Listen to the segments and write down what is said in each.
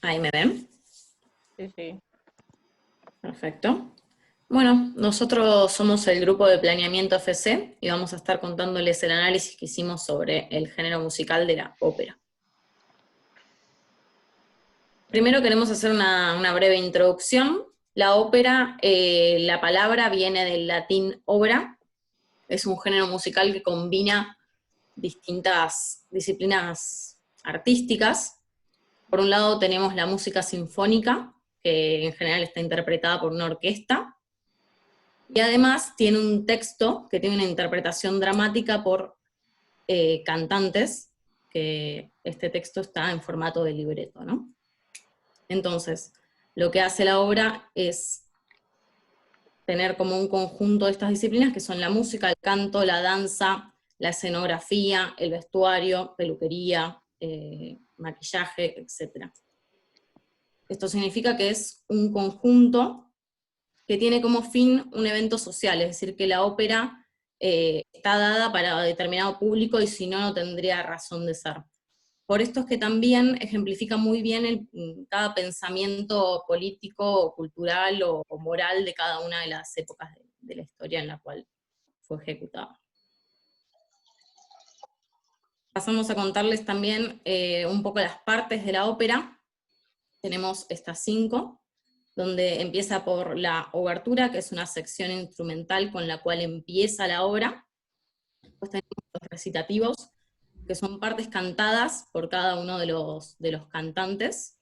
Ahí me ven. Sí, sí. Perfecto. Bueno, nosotros somos el grupo de Planeamiento FC y vamos a estar contándoles el análisis que hicimos sobre el género musical de la ópera. Primero queremos hacer una breve introducción. La ópera, la palabra viene del latín obra, es un género musical que combina distintas disciplinas artísticas. Por un lado tenemos la música sinfónica, que en general está interpretada por una orquesta, y además tiene un texto que tiene una interpretación dramática por cantantes, que este texto está en formato de libreto, ¿no? Entonces, lo que hace la obra es tener como un conjunto de estas disciplinas que son la música, el canto, la danza, la escenografía, el vestuario, peluquería, maquillaje, etc. Esto significa que es un conjunto que tiene como fin un evento social, es decir, que la ópera está dada para determinado público y si no, no tendría razón de ser. Por esto es que también ejemplifica muy bien cada pensamiento político, cultural o moral de cada una de las épocas de la historia en la cual fue ejecutada. Pasamos a contarles también un poco las partes de la ópera. Tenemos estas 5, donde empieza por la obertura, que es una sección instrumental con la cual empieza la obra. Después tenemos los recitativos, que son partes cantadas por cada uno de los cantantes.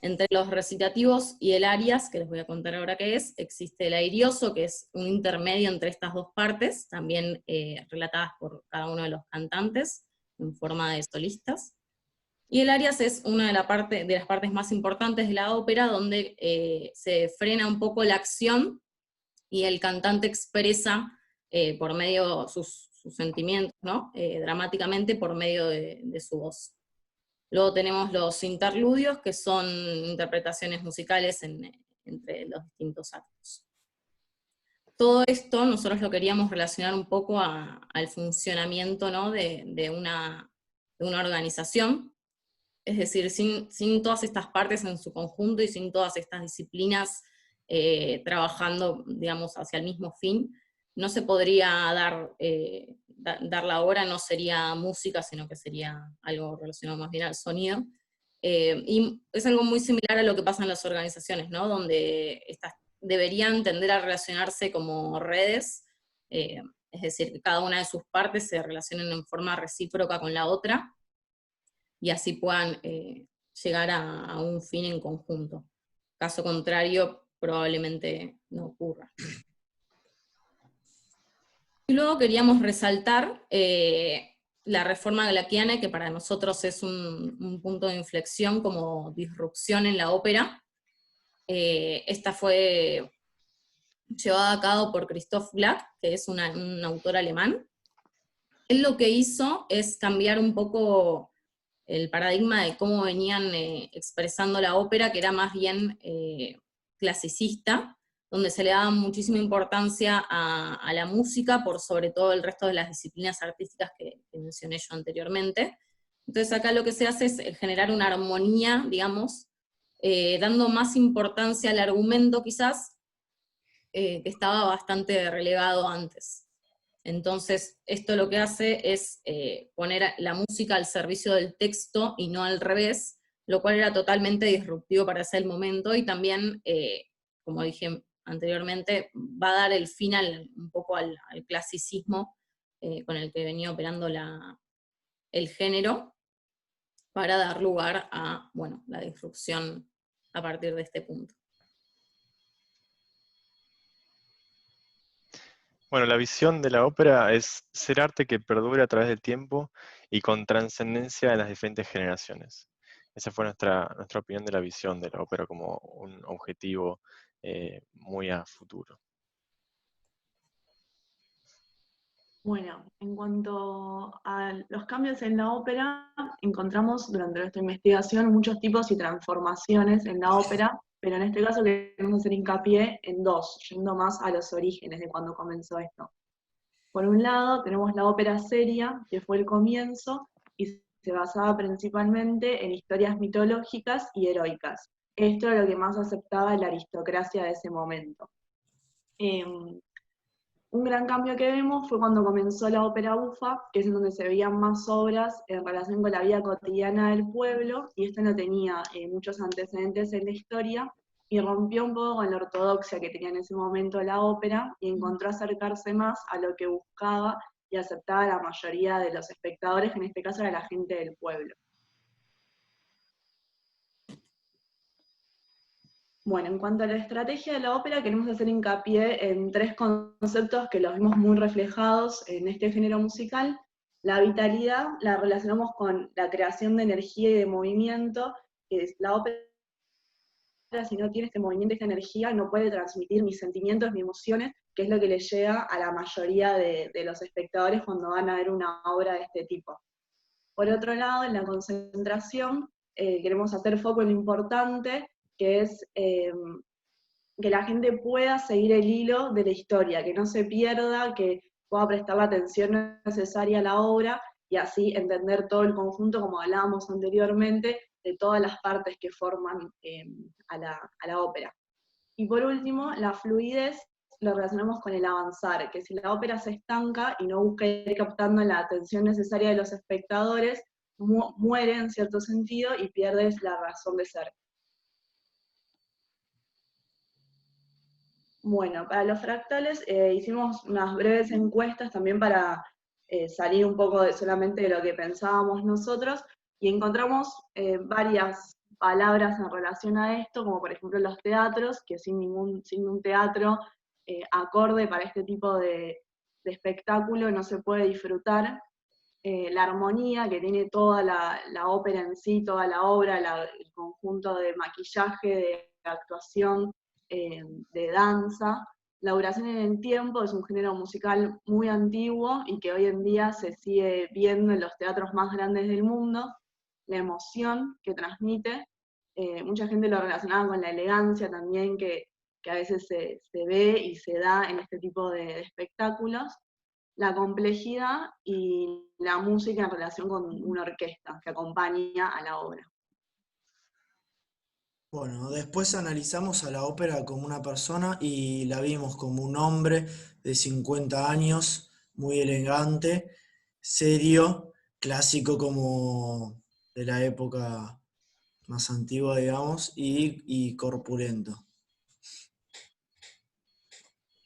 Entre los recitativos y el arias, que les voy a contar ahora qué es, existe el airioso, que es un intermedio entre estas dos partes, también relatadas por cada uno de los cantantes, en forma de solistas. Y el arias es una de las partes más importantes de la ópera, donde se frena un poco la acción y el cantante expresa por medio sus sentimientos, ¿no? Dramáticamente por medio de su voz. Luego tenemos los interludios, que son interpretaciones musicales entre los distintos actos. Todo esto nosotros lo queríamos relacionar un poco al funcionamiento, ¿no? de una organización, es decir, sin todas estas partes en su conjunto y sin todas estas disciplinas trabajando, digamos, hacia el mismo fin, no se podría dar la obra, no sería música, sino que sería algo relacionado más bien al sonido. Y es algo muy similar a lo que pasa en las organizaciones, ¿no? Donde estas deberían tender a relacionarse como redes, es decir, que cada una de sus partes se relacionen en forma recíproca con la otra, y así puedan llegar a un fin en conjunto. Caso contrario, probablemente no ocurra. Y luego queríamos resaltar la reforma glackiana, que para nosotros es un punto de inflexión como disrupción en la ópera. Esta fue llevada a cabo por Christoph Glack, que es un autor alemán. Él lo que hizo es cambiar un poco el paradigma de cómo venían expresando la ópera, que era más bien clasicista, donde se le daba muchísima importancia a la música por sobre todo el resto de las disciplinas artísticas que mencioné yo anteriormente. Entonces acá lo que se hace es generar una armonía, digamos, dando más importancia al argumento quizás, que estaba bastante relegado antes. Entonces, esto lo que hace es poner la música al servicio del texto y no al revés, lo cual era totalmente disruptivo para ese momento, y también, como dije anteriormente, va a dar el fin un poco al clasicismo con el que venía operando el género, para dar lugar a, bueno, la disrupción a partir de este punto. Bueno, la visión de la ópera es ser arte que perdure a través del tiempo y con trascendencia en las diferentes generaciones. Esa fue nuestra opinión de la visión de la ópera como un objetivo muy a futuro. Bueno, en cuanto a los cambios en la ópera, encontramos durante nuestra investigación muchos tipos y transformaciones en la ópera, pero en este caso queremos hacer hincapié en 2, yendo más a los orígenes de cuando comenzó esto. Por un lado, tenemos la ópera seria, que fue el comienzo, y se basaba principalmente en historias mitológicas y heroicas. Esto era lo que más aceptaba la aristocracia de ese momento. Un gran cambio que vemos fue cuando comenzó la ópera bufa, que es en donde se veían más obras en relación con la vida cotidiana del pueblo, y esto no tenía muchos antecedentes en la historia, y rompió un poco con la ortodoxia que tenía en ese momento la ópera, y encontró acercarse más a lo que buscaba y aceptaba la mayoría de los espectadores, que en este caso era la gente del pueblo. Bueno, en cuanto a la estrategia de la ópera, queremos hacer hincapié en 3 conceptos que los vimos muy reflejados en este género musical. La vitalidad la relacionamos con la creación de energía y de movimiento, que es la ópera, si no tiene este movimiento y esta energía, no puede transmitir ni sentimientos ni emociones, que es lo que le llega a la mayoría de los espectadores cuando van a ver una obra de este tipo. Por otro lado, en la concentración, queremos hacer foco en lo importante, que es que la gente pueda seguir el hilo de la historia, que no se pierda, que pueda prestar la atención necesaria a la obra y así entender todo el conjunto, como hablábamos anteriormente, de todas las partes que forman a la ópera. Y por último, la fluidez lo relacionamos con el avanzar, que si la ópera se estanca y no busca ir captando la atención necesaria de los espectadores, muere en cierto sentido y pierdes la razón de ser. Bueno, para los fractales hicimos unas breves encuestas también para salir un poco solamente de lo que pensábamos nosotros, y encontramos varias palabras en relación a esto, como por ejemplo los teatros, que sin un teatro acorde para este tipo de espectáculo no se puede disfrutar. La armonía, que tiene toda la ópera en sí, toda la obra, el conjunto de maquillaje, de actuación, de danza. La duración en el tiempo es un género musical muy antiguo y que hoy en día se sigue viendo en los teatros más grandes del mundo. La emoción que transmite, mucha gente lo relacionaba con la elegancia también que a veces se ve y se da en este tipo de espectáculos. La complejidad y la música en relación con una orquesta que acompaña a la obra. Bueno, después analizamos a la ópera como una persona y la vimos como un hombre de 50 años, muy elegante, serio, clásico como de la época más antigua, digamos, y corpulento.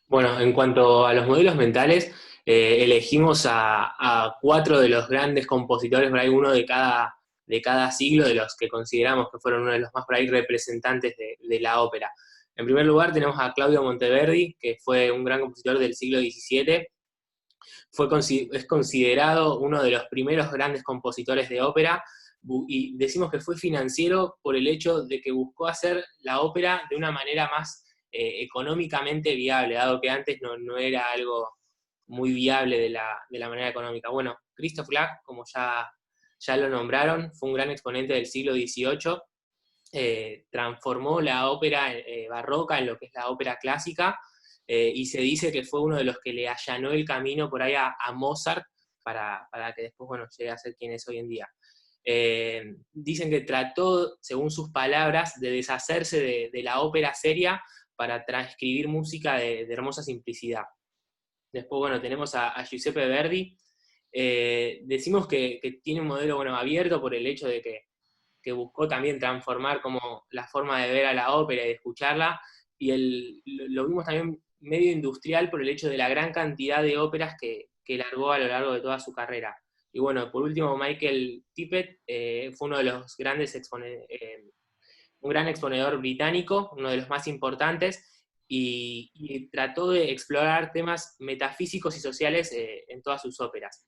Bueno, en cuanto a los modelos mentales, elegimos a 4 de los grandes compositores, por ahí uno de cada siglo, de los que consideramos que fueron uno de los más por ahí representantes de la ópera. En primer lugar tenemos a Claudio Monteverdi, que fue un gran compositor del siglo XVII. Es considerado uno de los primeros grandes compositores de ópera, y decimos que fue financiero por el hecho de que buscó hacer la ópera de una manera más económicamente viable, dado que antes no era algo muy viable de la manera económica. Bueno, Christoph Glack, como ya lo nombraron, fue un gran exponente del siglo XVIII, transformó la ópera barroca en lo que es la ópera clásica, y se dice que fue uno de los que le allanó el camino por ahí a Mozart para que después, bueno, llegue a ser quien es hoy en día. Dicen que trató, según sus palabras, de deshacerse de la ópera seria para transcribir música de hermosa simplicidad. Después, bueno, tenemos a Giuseppe Verdi. Decimos que tiene un modelo, bueno, abierto por el hecho de que buscó también transformar como la forma de ver a la ópera y de escucharla, y lo vimos también medio industrial por el hecho de la gran cantidad de óperas que largó a lo largo de toda su carrera. Y bueno, por último, Michael Tippett fue uno de los grandes un gran exponedor británico, uno de los más importantes, y trató de explorar temas metafísicos y sociales en todas sus óperas.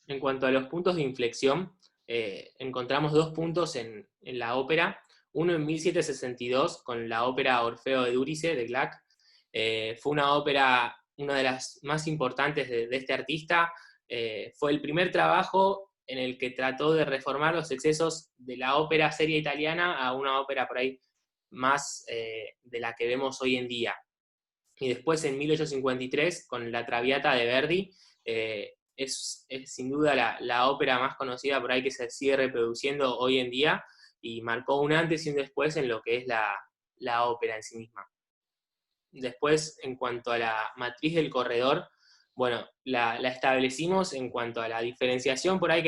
En cuanto a los puntos de inflexión, encontramos 2 puntos en la ópera, uno en 1762 con la ópera Orfeo de Eurídice de Gluck. Fue una ópera, una de las más importantes de este artista. Fue el primer trabajo en el que trató de reformar los excesos de la ópera seria italiana a una ópera por ahí más de la que vemos hoy en día. Y después en 1853, con la Traviata de Verdi, es sin duda la ópera más conocida por ahí que se sigue reproduciendo hoy en día, y marcó un antes y un después en lo que es la ópera en sí misma. Después, en cuanto a la matriz del corredor, bueno, la establecimos en cuanto a la diferenciación por ahí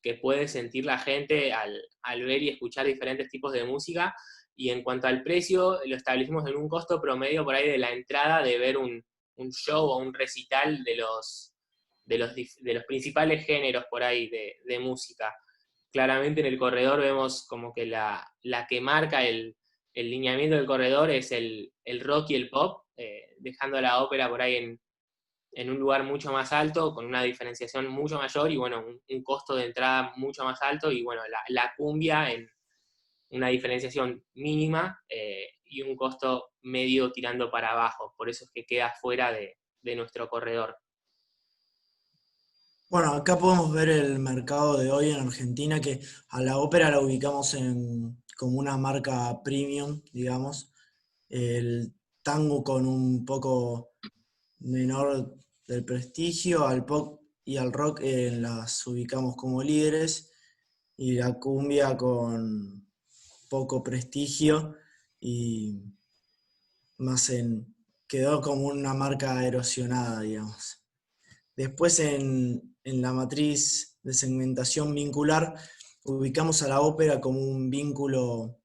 que puede sentir la gente al ver y escuchar diferentes tipos de música, y en cuanto al precio, lo establecimos en un costo promedio por ahí de la entrada de ver un show o un recital de los principales géneros por ahí de música. Claramente en el corredor vemos como que la que marca el lineamiento del corredor es el rock y el pop, dejando la ópera por ahí en un lugar mucho más alto, con una diferenciación mucho mayor, y bueno, un costo de entrada mucho más alto, y bueno, la cumbia en una diferenciación mínima, y un costo medio tirando para abajo. Por eso es que queda fuera de nuestro corredor. Bueno, acá podemos ver el mercado de hoy en Argentina, que a la ópera la ubicamos como una marca premium, digamos. El tango con un poco menor del prestigio, al pop y al rock las ubicamos como líderes, y la cumbia con poco prestigio y más quedó como una marca erosionada, digamos. Después en la matriz de segmentación vincular ubicamos a la ópera como un vínculo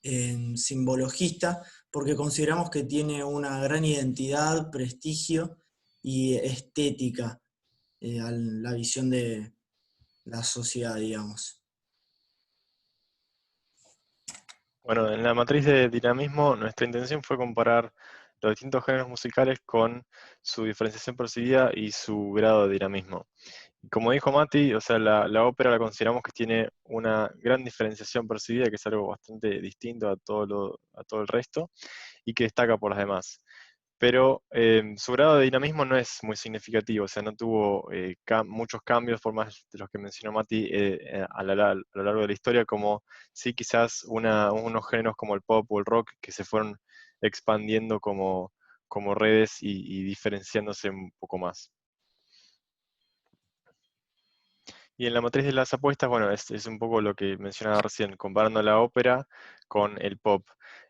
simbologista, porque consideramos que tiene una gran identidad, prestigio y estética a la visión de la sociedad, digamos. Bueno, en la matriz de dinamismo, nuestra intención fue comparar los distintos géneros musicales con su diferenciación percibida y su grado de dinamismo. Y como dijo Mati, o sea, la ópera la consideramos que tiene una gran diferenciación percibida, que es algo bastante distinto a todo el resto, y que destaca por las demás. Pero su grado de dinamismo no es muy significativo, o sea, no tuvo muchos cambios, por más de los que mencionó Mati, a lo largo de la historia, como sí quizás unos géneros como el pop o el rock que se fueron expandiendo como redes y diferenciándose un poco más. Y en la matriz de las apuestas, bueno, es un poco lo que mencionaba recién, comparando la ópera con el pop.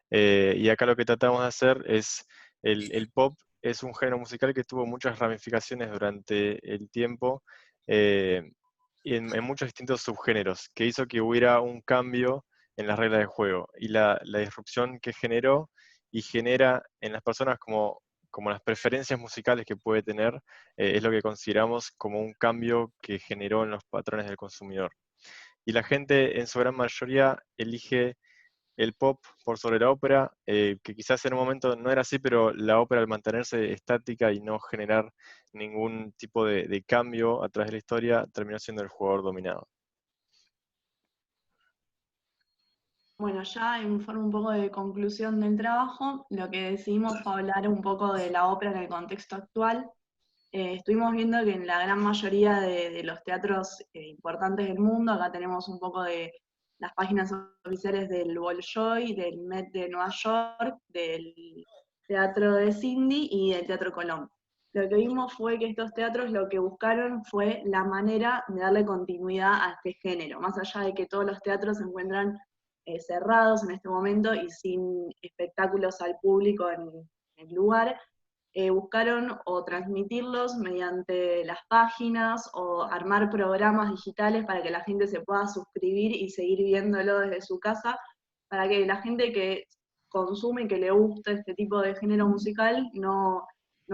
Y acá lo que tratamos de hacer es, el pop es un género musical que tuvo muchas ramificaciones durante el tiempo, y en muchos distintos subgéneros, que hizo que hubiera un cambio en las reglas de juego. Y la disrupción que generó y genera en las personas como las preferencias musicales que puede tener, es lo que consideramos como un cambio que generó en los patrones del consumidor. Y la gente en su gran mayoría elige el pop por sobre la ópera, que quizás en un momento no era así, pero la ópera, al mantenerse estática y no generar ningún tipo de cambio a través de la historia, terminó siendo el jugador dominado. Bueno, ya en forma un poco de conclusión del trabajo, lo que decidimos fue hablar un poco de la ópera en el contexto actual. Estuvimos viendo que en la gran mayoría de los teatros importantes del mundo, acá tenemos un poco de las páginas oficiales del Bolshoi, del Met de Nueva York, del Teatro de Cindy y del Teatro Colón. Lo que vimos fue que estos teatros lo que buscaron fue la manera de darle continuidad a este género, más allá de que todos los teatros se encuentran cerrados en este momento y sin espectáculos al público en el lugar. Buscaron o transmitirlos mediante las páginas o armar programas digitales para que la gente se pueda suscribir y seguir viéndolo desde su casa, para que la gente que consume y que le gusta este tipo de género musical no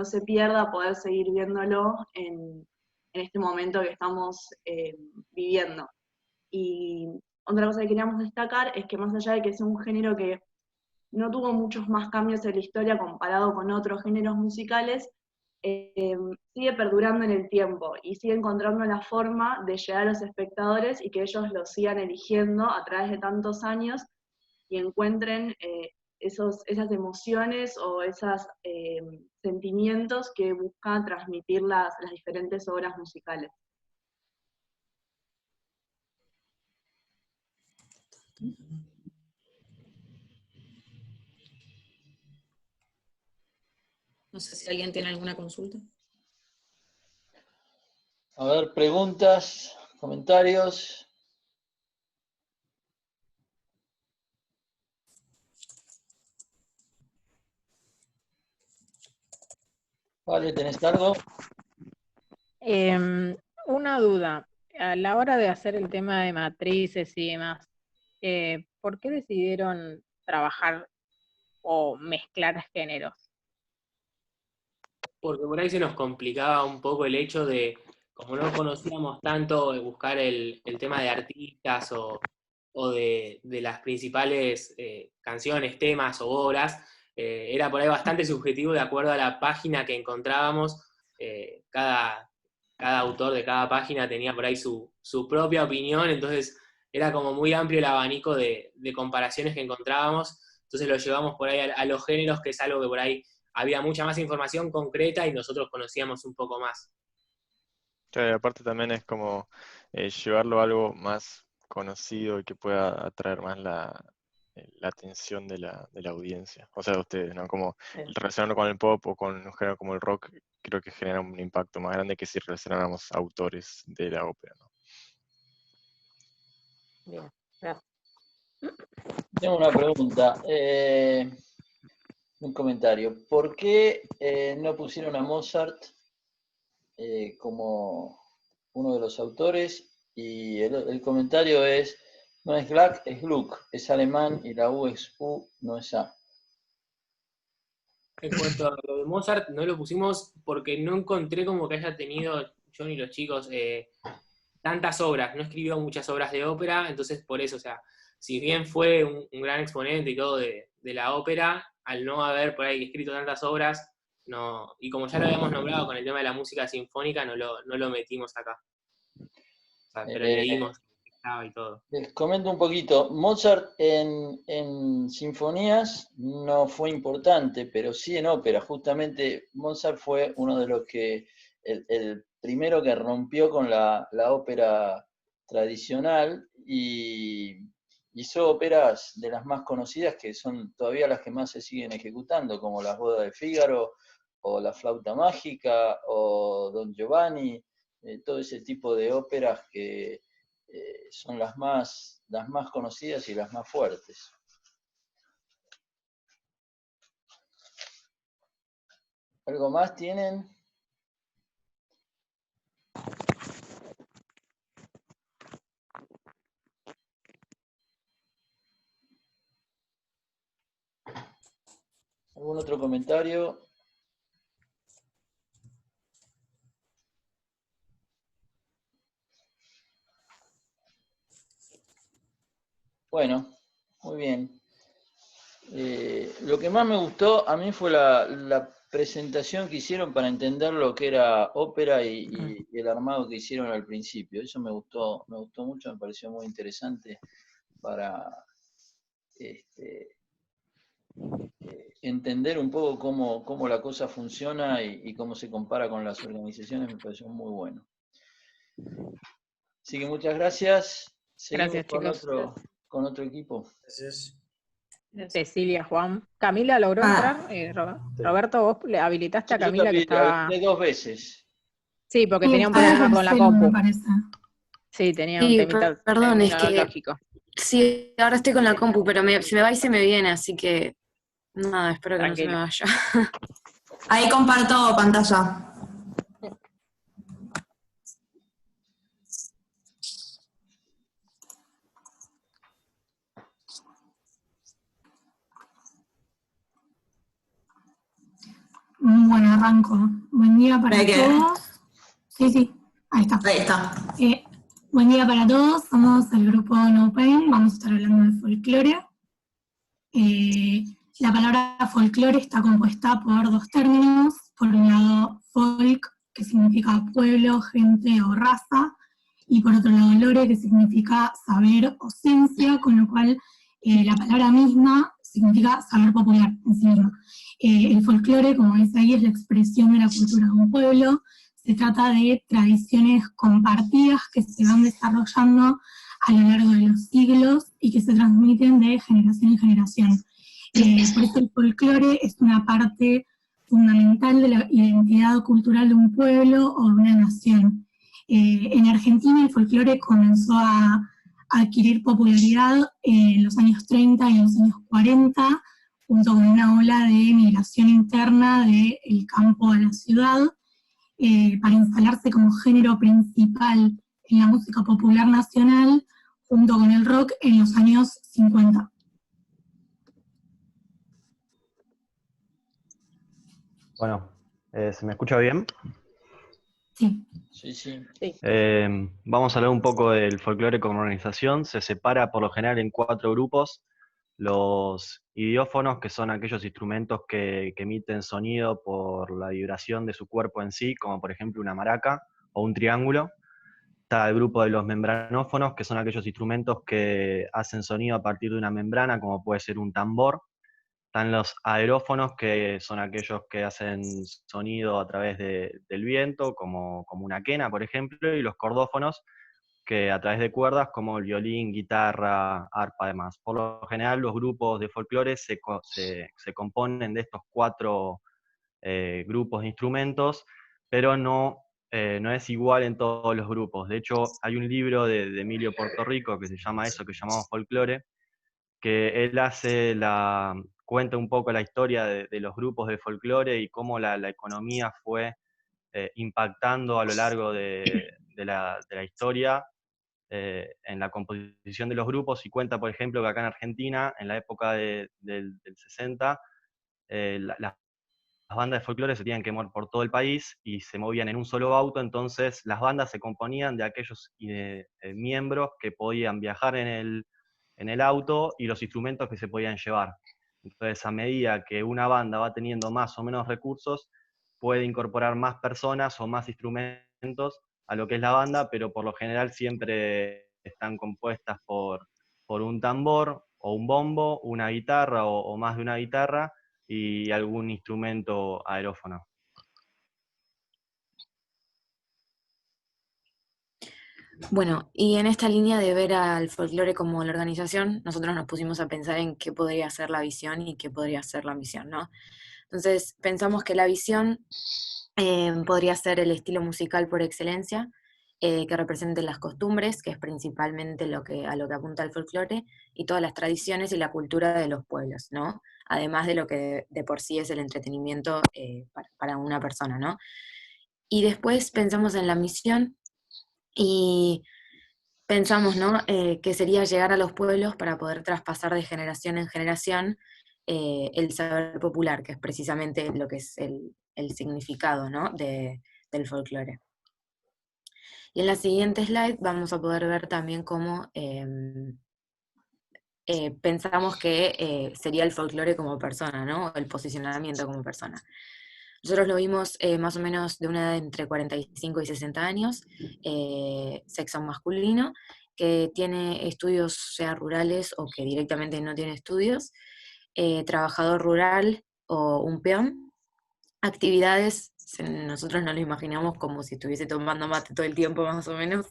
se pierda poder seguir viéndolo en este momento que estamos viviendo. Y otra cosa que queríamos destacar es que más allá de que sea un género que no tuvo muchos más cambios en la historia comparado con otros géneros musicales, sigue perdurando en el tiempo y sigue encontrando la forma de llegar a los espectadores y que ellos lo sigan eligiendo a través de tantos años y encuentren esas emociones o esos sentimientos que buscan transmitir las diferentes obras musicales. No sé si alguien tiene alguna consulta. A ver, preguntas, comentarios. Vale, ¿tenés algo? Una duda. A la hora de hacer el tema de matrices y demás, ¿por qué decidieron trabajar o mezclar géneros? Porque por ahí se nos complicaba un poco el hecho de, como no conocíamos tanto, de buscar el tema de artistas o de las principales canciones, temas o obras, era por ahí bastante subjetivo de acuerdo a la página que encontrábamos. Cada autor de cada página tenía por ahí su propia opinión, entonces era como muy amplio el abanico de comparaciones que encontrábamos, entonces lo llevamos por ahí a los géneros, que es algo que por ahí había mucha más información concreta y nosotros conocíamos un poco más. Claro, y aparte también es como llevarlo a algo más conocido y que pueda atraer más la atención de la audiencia. O sea, de ustedes, ¿no? Como relacionarlo con el pop o con un género como el rock, creo que genera un impacto más grande que si relacionáramos autores de la ópera, ¿no? Bien, gracias. Tengo una pregunta, un comentario. ¿Por qué no pusieron a Mozart como uno de los autores? Y el comentario es, no es Gluck, es Gluck, es alemán y la U es U, no es A. En cuanto a lo de Mozart, no lo pusimos porque no encontré como que haya tenido, yo ni los chicos, tantas obras, no escribió muchas obras de ópera, entonces por eso, o sea, si bien fue un gran exponente y todo de la ópera, al no haber por ahí escrito tantas obras, no, y como ya lo habíamos nombrado con el tema de la música sinfónica, no lo metimos acá. O sea, pero leímos que estaba y todo. Les comento un poquito. Mozart en sinfonías no fue importante, pero sí en ópera. Justamente Mozart fue uno de los que, el primero que rompió con la ópera tradicional y hizo óperas de las más conocidas, que son todavía las que más se siguen ejecutando, como Las bodas de Fígaro, o La flauta mágica, o Don Giovanni, todo ese tipo de óperas que son las más conocidas y las más fuertes. ¿Algo más tienen? ¿Algún otro comentario? Bueno, muy bien. Lo que más me gustó a mí fue la presentación que hicieron para entender lo que era ópera y el armado que hicieron al principio. Eso me gustó mucho, me pareció muy interesante para entender un poco cómo la cosa funciona y cómo se compara con las organizaciones, me pareció muy bueno. Así que muchas gracias. Seguimos Gracias, chicos. con otro equipo. Gracias. Cecilia, Juan. ¿Camila logró entrar? Roberto, ¿vos le habilitaste a Camila que estaba...? Habilité 2 veces. Sí, porque tenía un problema con la compu. Me parece. Sí, tenía un temita perdón, es que tecnológico. sí, ahora estoy con la compu, pero se me va y se me viene, así que nada, espero que Tranquila. no se me vaya. Ahí comparto pantalla. Bueno, arranco. Buen día para todos. Sí, ahí está. Ahí está. Buen día para todos, somos el grupo No Pain, vamos a estar hablando de folclore. La palabra folclore está compuesta por 2 términos, por un lado folk, que significa pueblo, gente o raza, y por otro lado lore, que significa saber o ciencia, con lo cual la palabra misma significa saber popular en sí misma. El folclore, como dice ahí, es la expresión de la cultura de un pueblo. Se trata de tradiciones compartidas que se van desarrollando a lo largo de los siglos y que se transmiten de generación en generación. Por eso el folclore es una parte fundamental de la identidad cultural de un pueblo o de una nación. En Argentina el folclore comenzó a adquirir popularidad en los años 30 y en los años 40, junto con una ola de migración interna del campo a la ciudad, para instalarse como género principal en la música popular nacional, junto con el rock en los años 50. Bueno, ¿se me escucha bien? Sí. Sí, sí. Vamos a hablar un poco del folclore como organización. Se separa por lo general en 4 grupos. Los idiófonos, que son aquellos instrumentos que emiten sonido por la vibración de su cuerpo en sí, como por ejemplo una maraca o un triángulo. Está el grupo de los membranófonos, que son aquellos instrumentos que hacen sonido a partir de una membrana, como puede ser un tambor. Están los aerófonos, que son aquellos que hacen sonido a través del viento, como una quena, por ejemplo, y los cordófonos, que a través de cuerdas, como el violín, guitarra, arpa, además. Por lo general, los grupos de folclore se componen de estos 4 grupos de instrumentos, pero no es igual en todos los grupos. De hecho, hay un libro de Emilio Portorrico que se llama eso, que llamamos folclore, que él cuenta un poco la historia de los grupos de folclore y cómo la economía fue impactando a lo largo de la historia en la composición de los grupos, y cuenta, por ejemplo, que acá en Argentina, en la época del 60, las bandas de folclore se tenían que mover por todo el país y se movían en un solo auto. Entonces las bandas se componían de aquellos miembros que podían viajar en el auto y los instrumentos que se podían llevar. Entonces, a medida que una banda va teniendo más o menos recursos, puede incorporar más personas o más instrumentos a lo que es la banda, pero por lo general siempre están compuestas por un tambor o un bombo, una guitarra o más de una guitarra, y algún instrumento aerófono. Bueno, y en esta línea de ver al folclore como la organización, nosotros nos pusimos a pensar en qué podría ser la visión y qué podría ser la misión, ¿no? Entonces pensamos que la visión podría ser el estilo musical por excelencia, que represente las costumbres, que es principalmente a lo que apunta el folclore, y todas las tradiciones y la cultura de los pueblos, ¿no? Además de lo que de por sí es el entretenimiento para una persona, ¿no? Y después pensamos en la misión y pensamos, ¿no? Que sería llegar a los pueblos para poder traspasar de generación en generación el saber popular, que es precisamente lo que es el significado, ¿no? del folclore. Y en la siguiente slide vamos a poder ver también cómo pensamos que sería el folclore como persona, ¿no? El posicionamiento como persona. Nosotros lo vimos más o menos de una edad entre 45 y 60 años, sexo masculino, que tiene estudios, sea rurales o que directamente no tiene estudios, trabajador rural o un peón, actividades, nosotros no lo imaginamos como si estuviese tomando mate todo el tiempo más o menos.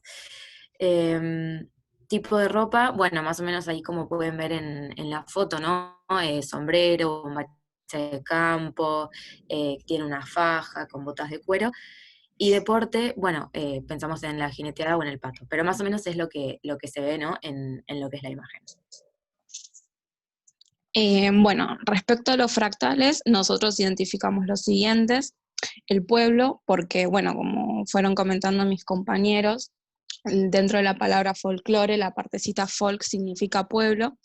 Tipo de ropa, bueno, más o menos ahí como pueden ver en la foto, ¿no? Sombrero, macha de campo, tiene una faja con botas de cuero. Y deporte, bueno, pensamos en la jineteada o en el pato, pero más o menos es lo que se ve, ¿no? En lo que es la imagen. Bueno, respecto a los fractales, nosotros identificamos los siguientes. El pueblo, porque, bueno, como fueron comentando mis compañeros, dentro de la palabra folclore, la partecita folk significa pueblo,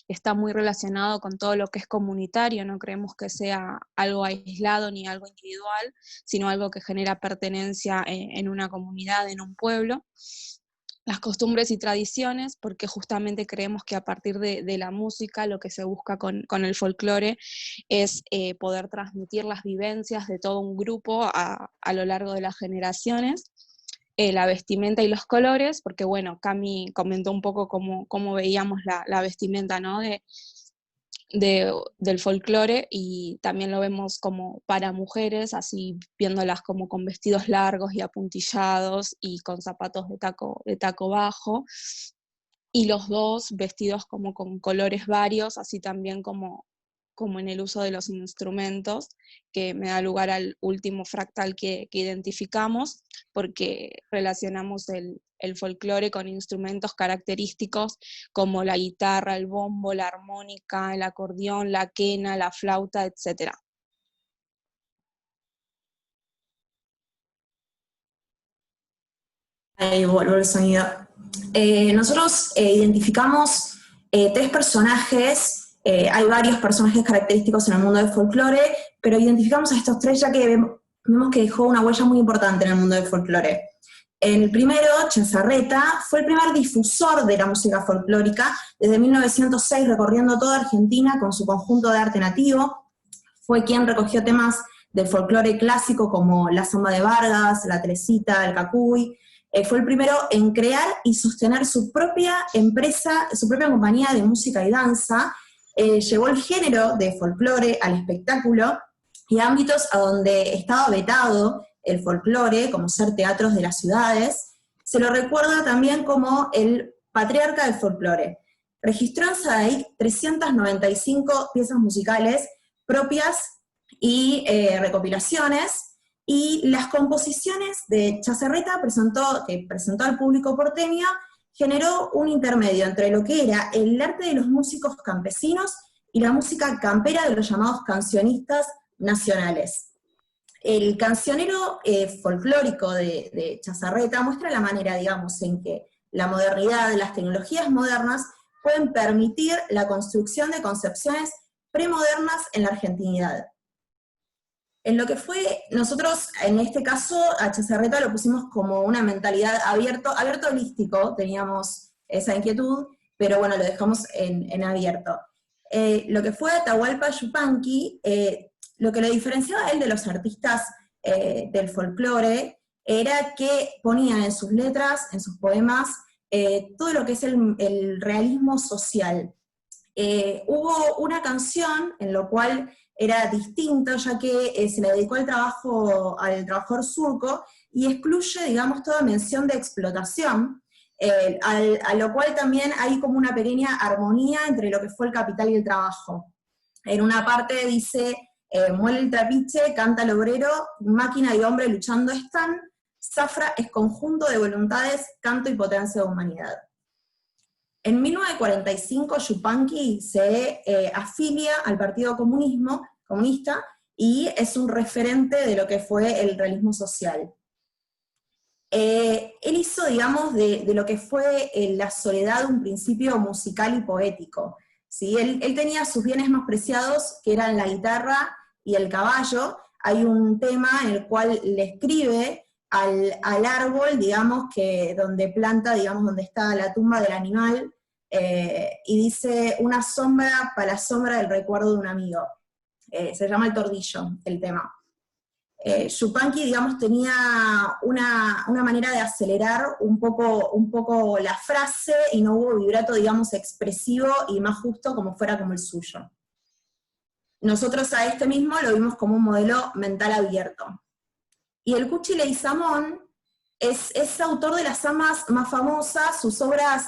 está muy relacionado con todo lo que es comunitario, no creemos que sea algo aislado ni algo individual, sino algo que genera pertenencia en una comunidad, en un pueblo. Las costumbres y tradiciones, porque justamente creemos que a partir de la música lo que se busca con el folclore es poder transmitir las vivencias de todo un grupo a lo largo de las generaciones. La vestimenta y los colores, porque bueno, Cami comentó un poco cómo veíamos la vestimenta, ¿no? del folclore, y también lo vemos como para mujeres, así viéndolas como con vestidos largos y apuntillados y con zapatos de taco bajo, y los dos vestidos como con colores varios, así también como como en el uso de los instrumentos, que me da lugar al último fractal que identificamos, porque relacionamos el folclore con instrumentos característicos como la guitarra, el bombo, la armónica, el acordeón, la quena, la flauta, etc. Ahí volvió el sonido. Nosotros identificamos 3 personajes, hay varios personajes característicos en el mundo del folclore, pero identificamos a estos 3 ya que vemos que dejó una huella muy importante en el mundo del folclore. El primero, Chazarreta, fue el primer difusor de la música folclórica, desde 1906 recorriendo toda Argentina con su conjunto de arte nativo. Fue quien recogió temas del folclore clásico como la samba de Vargas, la Teresita, el cacuy. Fue el primero en crear y sostener su propia empresa, su propia compañía de música y danza. Llevó el género de folclore al espectáculo y a ámbitos a donde estaba vetado el folclore, como ser teatros de las ciudades. Se lo recuerda también como el patriarca del folclore. Registró en Sadaic 395 piezas musicales propias y recopilaciones, y las composiciones de Chazarreta que presentó al público porteño, generó un intermedio entre lo que era el arte de los músicos campesinos y la música campera de los llamados cancionistas nacionales. El cancionero folclórico de Chazarreta muestra la manera, digamos, en que la modernidad, las tecnologías modernas, pueden permitir la construcción de concepciones premodernas en la argentinidad. En lo que fue, nosotros en este caso a Chazarreta lo pusimos como una mentalidad abierto holístico, teníamos esa inquietud, pero bueno, lo dejamos en abierto. Lo que fue Atahualpa Yupanqui, lo que lo diferenciaba a él de los artistas del folclore, era que ponía en sus letras, en sus poemas, todo lo que es el realismo social. Hubo una canción en la cual era distinto, ya que se le dedicó al trabajador surco, y excluye, digamos, toda mención de explotación, a lo cual también hay como una pequeña armonía entre lo que fue el capital y el trabajo. En una parte dice, muele el trapiche, canta el obrero, máquina y hombre luchando están, zafra es conjunto de voluntades, canto y potencia de humanidad. En 1945 Yupanqui se afilia al Partido Comunista y es un referente de lo que fue el realismo social. Él hizo, digamos, de lo que fue la soledad un principio musical y poético. ¿Sí? Él tenía sus bienes más preciados, que eran la guitarra y el caballo. Hay un tema en el cual le escribe al árbol, digamos, donde planta, digamos, donde está la tumba del animal, y dice, una sombra para la sombra del recuerdo de un amigo. Se llama El Tordillo, el tema. Yupanqui, digamos, tenía una manera de acelerar un poco la frase, y no hubo vibrato, digamos, expresivo y más justo como fuera como el suyo. Nosotros a este mismo lo vimos como un modelo mental abierto. Y el Cuchi Leguizamón es autor de las zambas más famosas, sus obras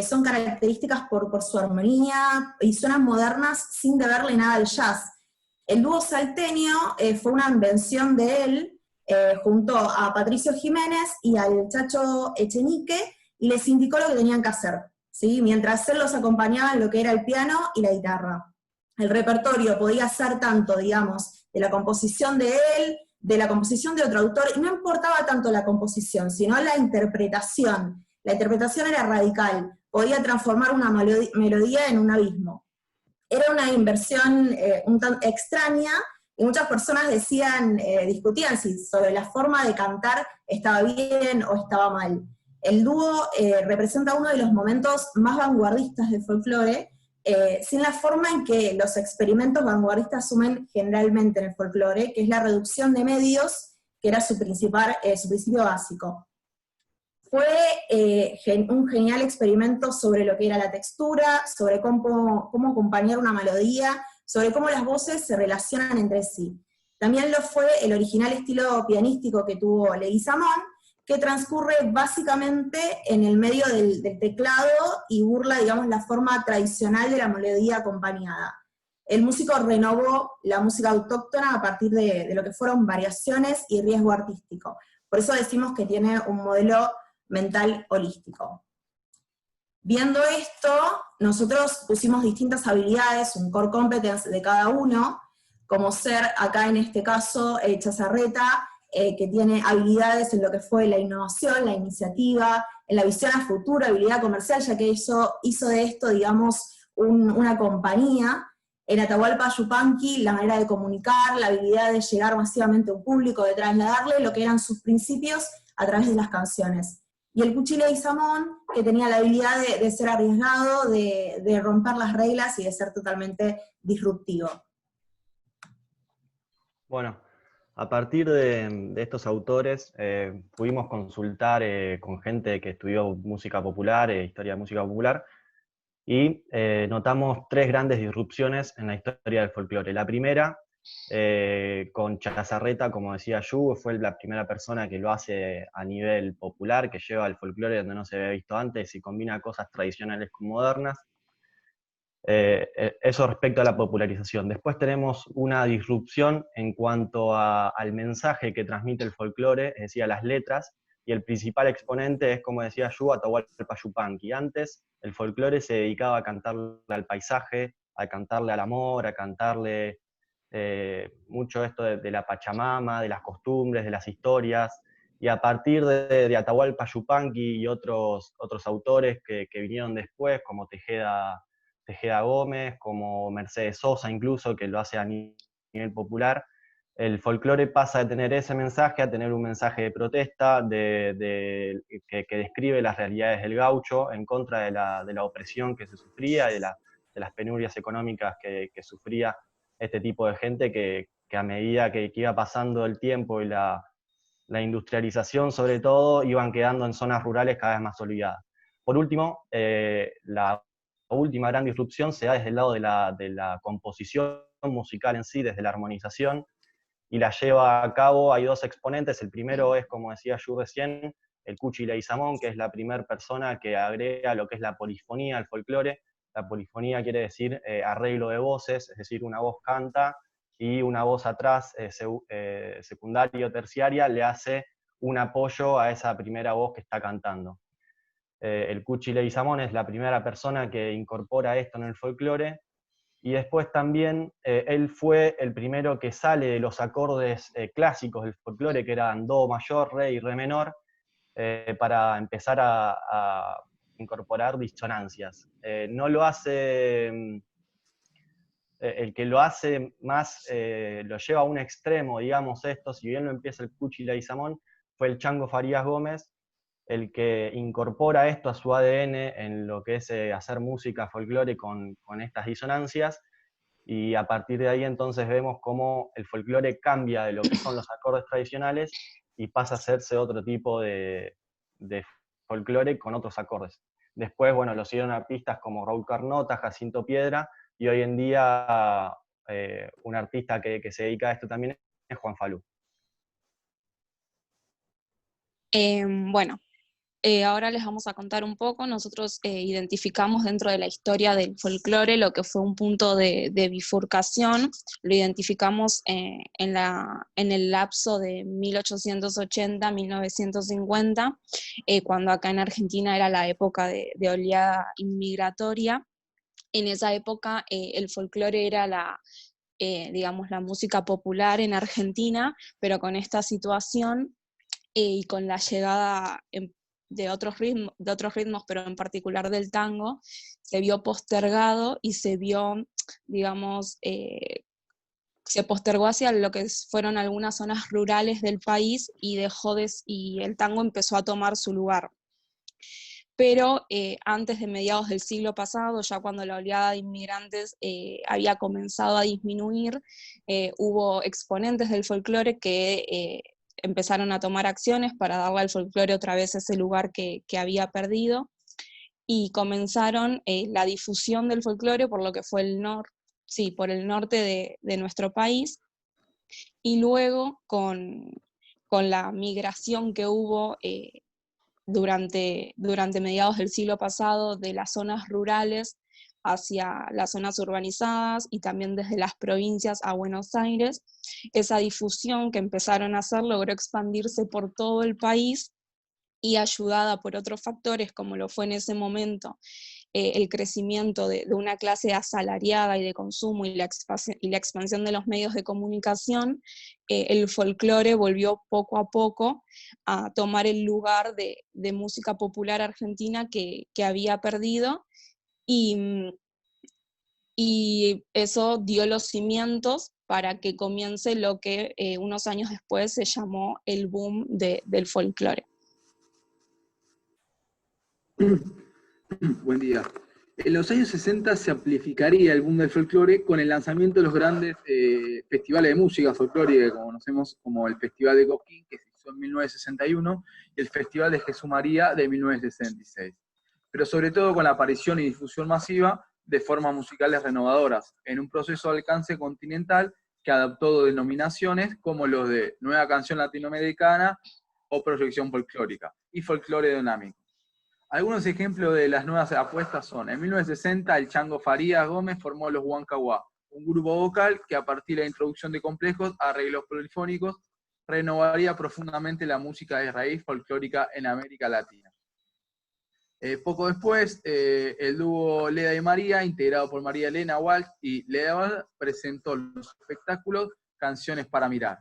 son características por su armonía y suenan modernas sin deberle nada al jazz. El dúo salteño fue una invención de él, junto a Patricio Jiménez y al Chacho Echenique, y les indicó lo que tenían que hacer, ¿sí? Mientras él los acompañaba en lo que era el piano y la guitarra. El repertorio podía ser tanto, digamos, de la composición de él, de la composición de otro autor, y no importaba tanto la composición, sino la interpretación. La interpretación era radical, podía transformar una melodía en un abismo. Era una inversión un tanto extraña, y muchas personas discutían si sobre la forma de cantar estaba bien o estaba mal. El dúo representa uno de los momentos más vanguardistas del folclore, sin la forma en que los experimentos vanguardistas asumen generalmente en el folclore, que es la reducción de medios, que era su principio básico. Fue un genial experimento sobre lo que era la textura, sobre cómo acompañar una melodía, sobre cómo las voces se relacionan entre sí. También lo fue el original estilo pianístico que tuvo Leguizamón, que transcurre básicamente en el medio del teclado y burla, digamos, la forma tradicional de la melodía acompañada. el músico renovó la música autóctona a partir de lo que fueron variaciones y riesgo artístico. Por eso decimos que tiene un modelo mental holístico. Viendo esto, nosotros pusimos distintas habilidades, un core competence de cada uno, como ser, acá en este caso, Chazarreta, que tiene habilidades en lo que fue la innovación, la iniciativa, en la visión a futuro, habilidad comercial, ya que hizo de esto, digamos, una compañía. En Atahualpa Yupanqui, la manera de comunicar, la habilidad de llegar masivamente a un público, de trasladarle lo que eran sus principios a través de las canciones. Y el Cuchi Leguizamón, que tenía la habilidad de ser arriesgado, de romper las reglas y de ser totalmente disruptivo. Bueno, a partir de estos autores pudimos consultar con gente que estudió música popular, historia de música popular, y notamos 3 grandes disrupciones en la historia del folclore. La primera, con Chazarreta, como decía Yu, fue la primera persona que lo hace a nivel popular, que lleva el folclore donde no se había visto antes y combina cosas tradicionales con modernas. Eso respecto a la popularización. Después tenemos una disrupción en cuanto al mensaje que transmite el folclore, es decir, a las letras, y el principal exponente es, como decía Yu, Atahualpa Yupanqui. Antes el folclore se dedicaba a cantarle al paisaje, a cantarle al amor, a cantarle mucho esto de la Pachamama, de las costumbres, de las historias, y a partir de Atahualpa Yupanqui y otros autores que vinieron después, como Tejeda Gómez, como Mercedes Sosa incluso, que lo hace a nivel popular, el folclore pasa de tener ese mensaje a tener un mensaje de protesta, que describe las realidades del gaucho en contra de la opresión que se sufría y de las penurias económicas que sufría este tipo de gente, que a medida que iba pasando el tiempo y la industrialización sobre todo, iban quedando en zonas rurales cada vez más olvidadas. Por último, la última gran disrupción se da desde el lado de la composición musical en sí, desde la armonización, y la lleva a cabo, hay 2 exponentes. El primero es, como decía Yu recién, el Cuchi Leguizamón, que es la primera persona que agrega lo que es la polifonía al folclore. La polifonía quiere decir arreglo de voces, es decir, una voz canta y una voz atrás, secundaria o terciaria, le hace un apoyo a esa primera voz que está cantando. El Cuchi Leguizamón es la primera persona que incorpora esto en el folclore, y después también él fue el primero que sale de los acordes clásicos del folclore, que eran do mayor, re y re menor, para empezar a incorporar disonancias. No lo hace, el que lo hace más, lo lleva a un extremo, digamos esto, si bien lo empieza el Cuchi Leguizamón, fue el Chango Farías Gómez, el que incorpora esto a su ADN en lo que es hacer música folclore con estas disonancias, y a partir de ahí entonces vemos cómo el folclore cambia de lo que son los acordes tradicionales y pasa a hacerse otro tipo de folclore con otros acordes. Después, bueno, lo siguieron artistas como Raúl Carnota, Jacinto Piedra, y hoy en día un artista que se dedica a esto también es Juan Falú. Bueno, ahora les vamos a contar un poco. Nosotros identificamos dentro de la historia del folclore lo que fue un punto de bifurcación. Lo identificamos en el lapso de 1880-1950, cuando acá en Argentina era la época de oleada inmigratoria. En esa época el folclore era digamos, la música popular en Argentina, pero con esta situación y con la llegada de otros ritmos, pero en particular del tango, se vio postergado y se vio, digamos, se postergó hacia lo que fueron algunas zonas rurales del país y el tango empezó a tomar su lugar. Pero antes de mediados del siglo pasado, ya cuando la oleada de inmigrantes había comenzado a disminuir, hubo exponentes del folclore que empezaron a tomar acciones para darle al folclore otra vez ese lugar que había perdido, y comenzaron la difusión del folclore por lo que fue por el norte de nuestro país, y luego con la migración que hubo durante mediados del siglo pasado de las zonas rurales hacia las zonas urbanizadas y también desde las provincias a Buenos Aires. Esa difusión que empezaron a hacer logró expandirse por todo el país, y ayudada por otros factores, como lo fue en ese momento el crecimiento de una clase asalariada y de consumo y la expansión de los medios de comunicación, el folclore volvió poco a poco a tomar el lugar de música popular argentina que había perdido, y eso dio los cimientos para que comience lo que unos años después se llamó el boom del folclore. Buen día. En los años 60 se amplificaría el boom del folclore con el lanzamiento de los grandes festivales de música folclórica que conocemos como el Festival de Cosquín, que se hizo en 1961, y el Festival de Jesús María de 1966. Pero sobre todo con la aparición y difusión masiva de formas musicales renovadoras, en un proceso de alcance continental que adoptó denominaciones como los de Nueva Canción Latinoamericana o Proyección Folclórica y Folclore Dinámico. Algunos ejemplos de las nuevas apuestas son: en 1960 el Chango Farías Gómez formó los Huancahuá, un grupo vocal que a partir de la introducción de complejos arreglos polifónicos renovaría profundamente la música de raíz folclórica en América Latina. Poco después, el dúo Leda y María, integrado por María Elena Walsh y Leda Walsh, presentó los espectáculos Canciones para Mirar.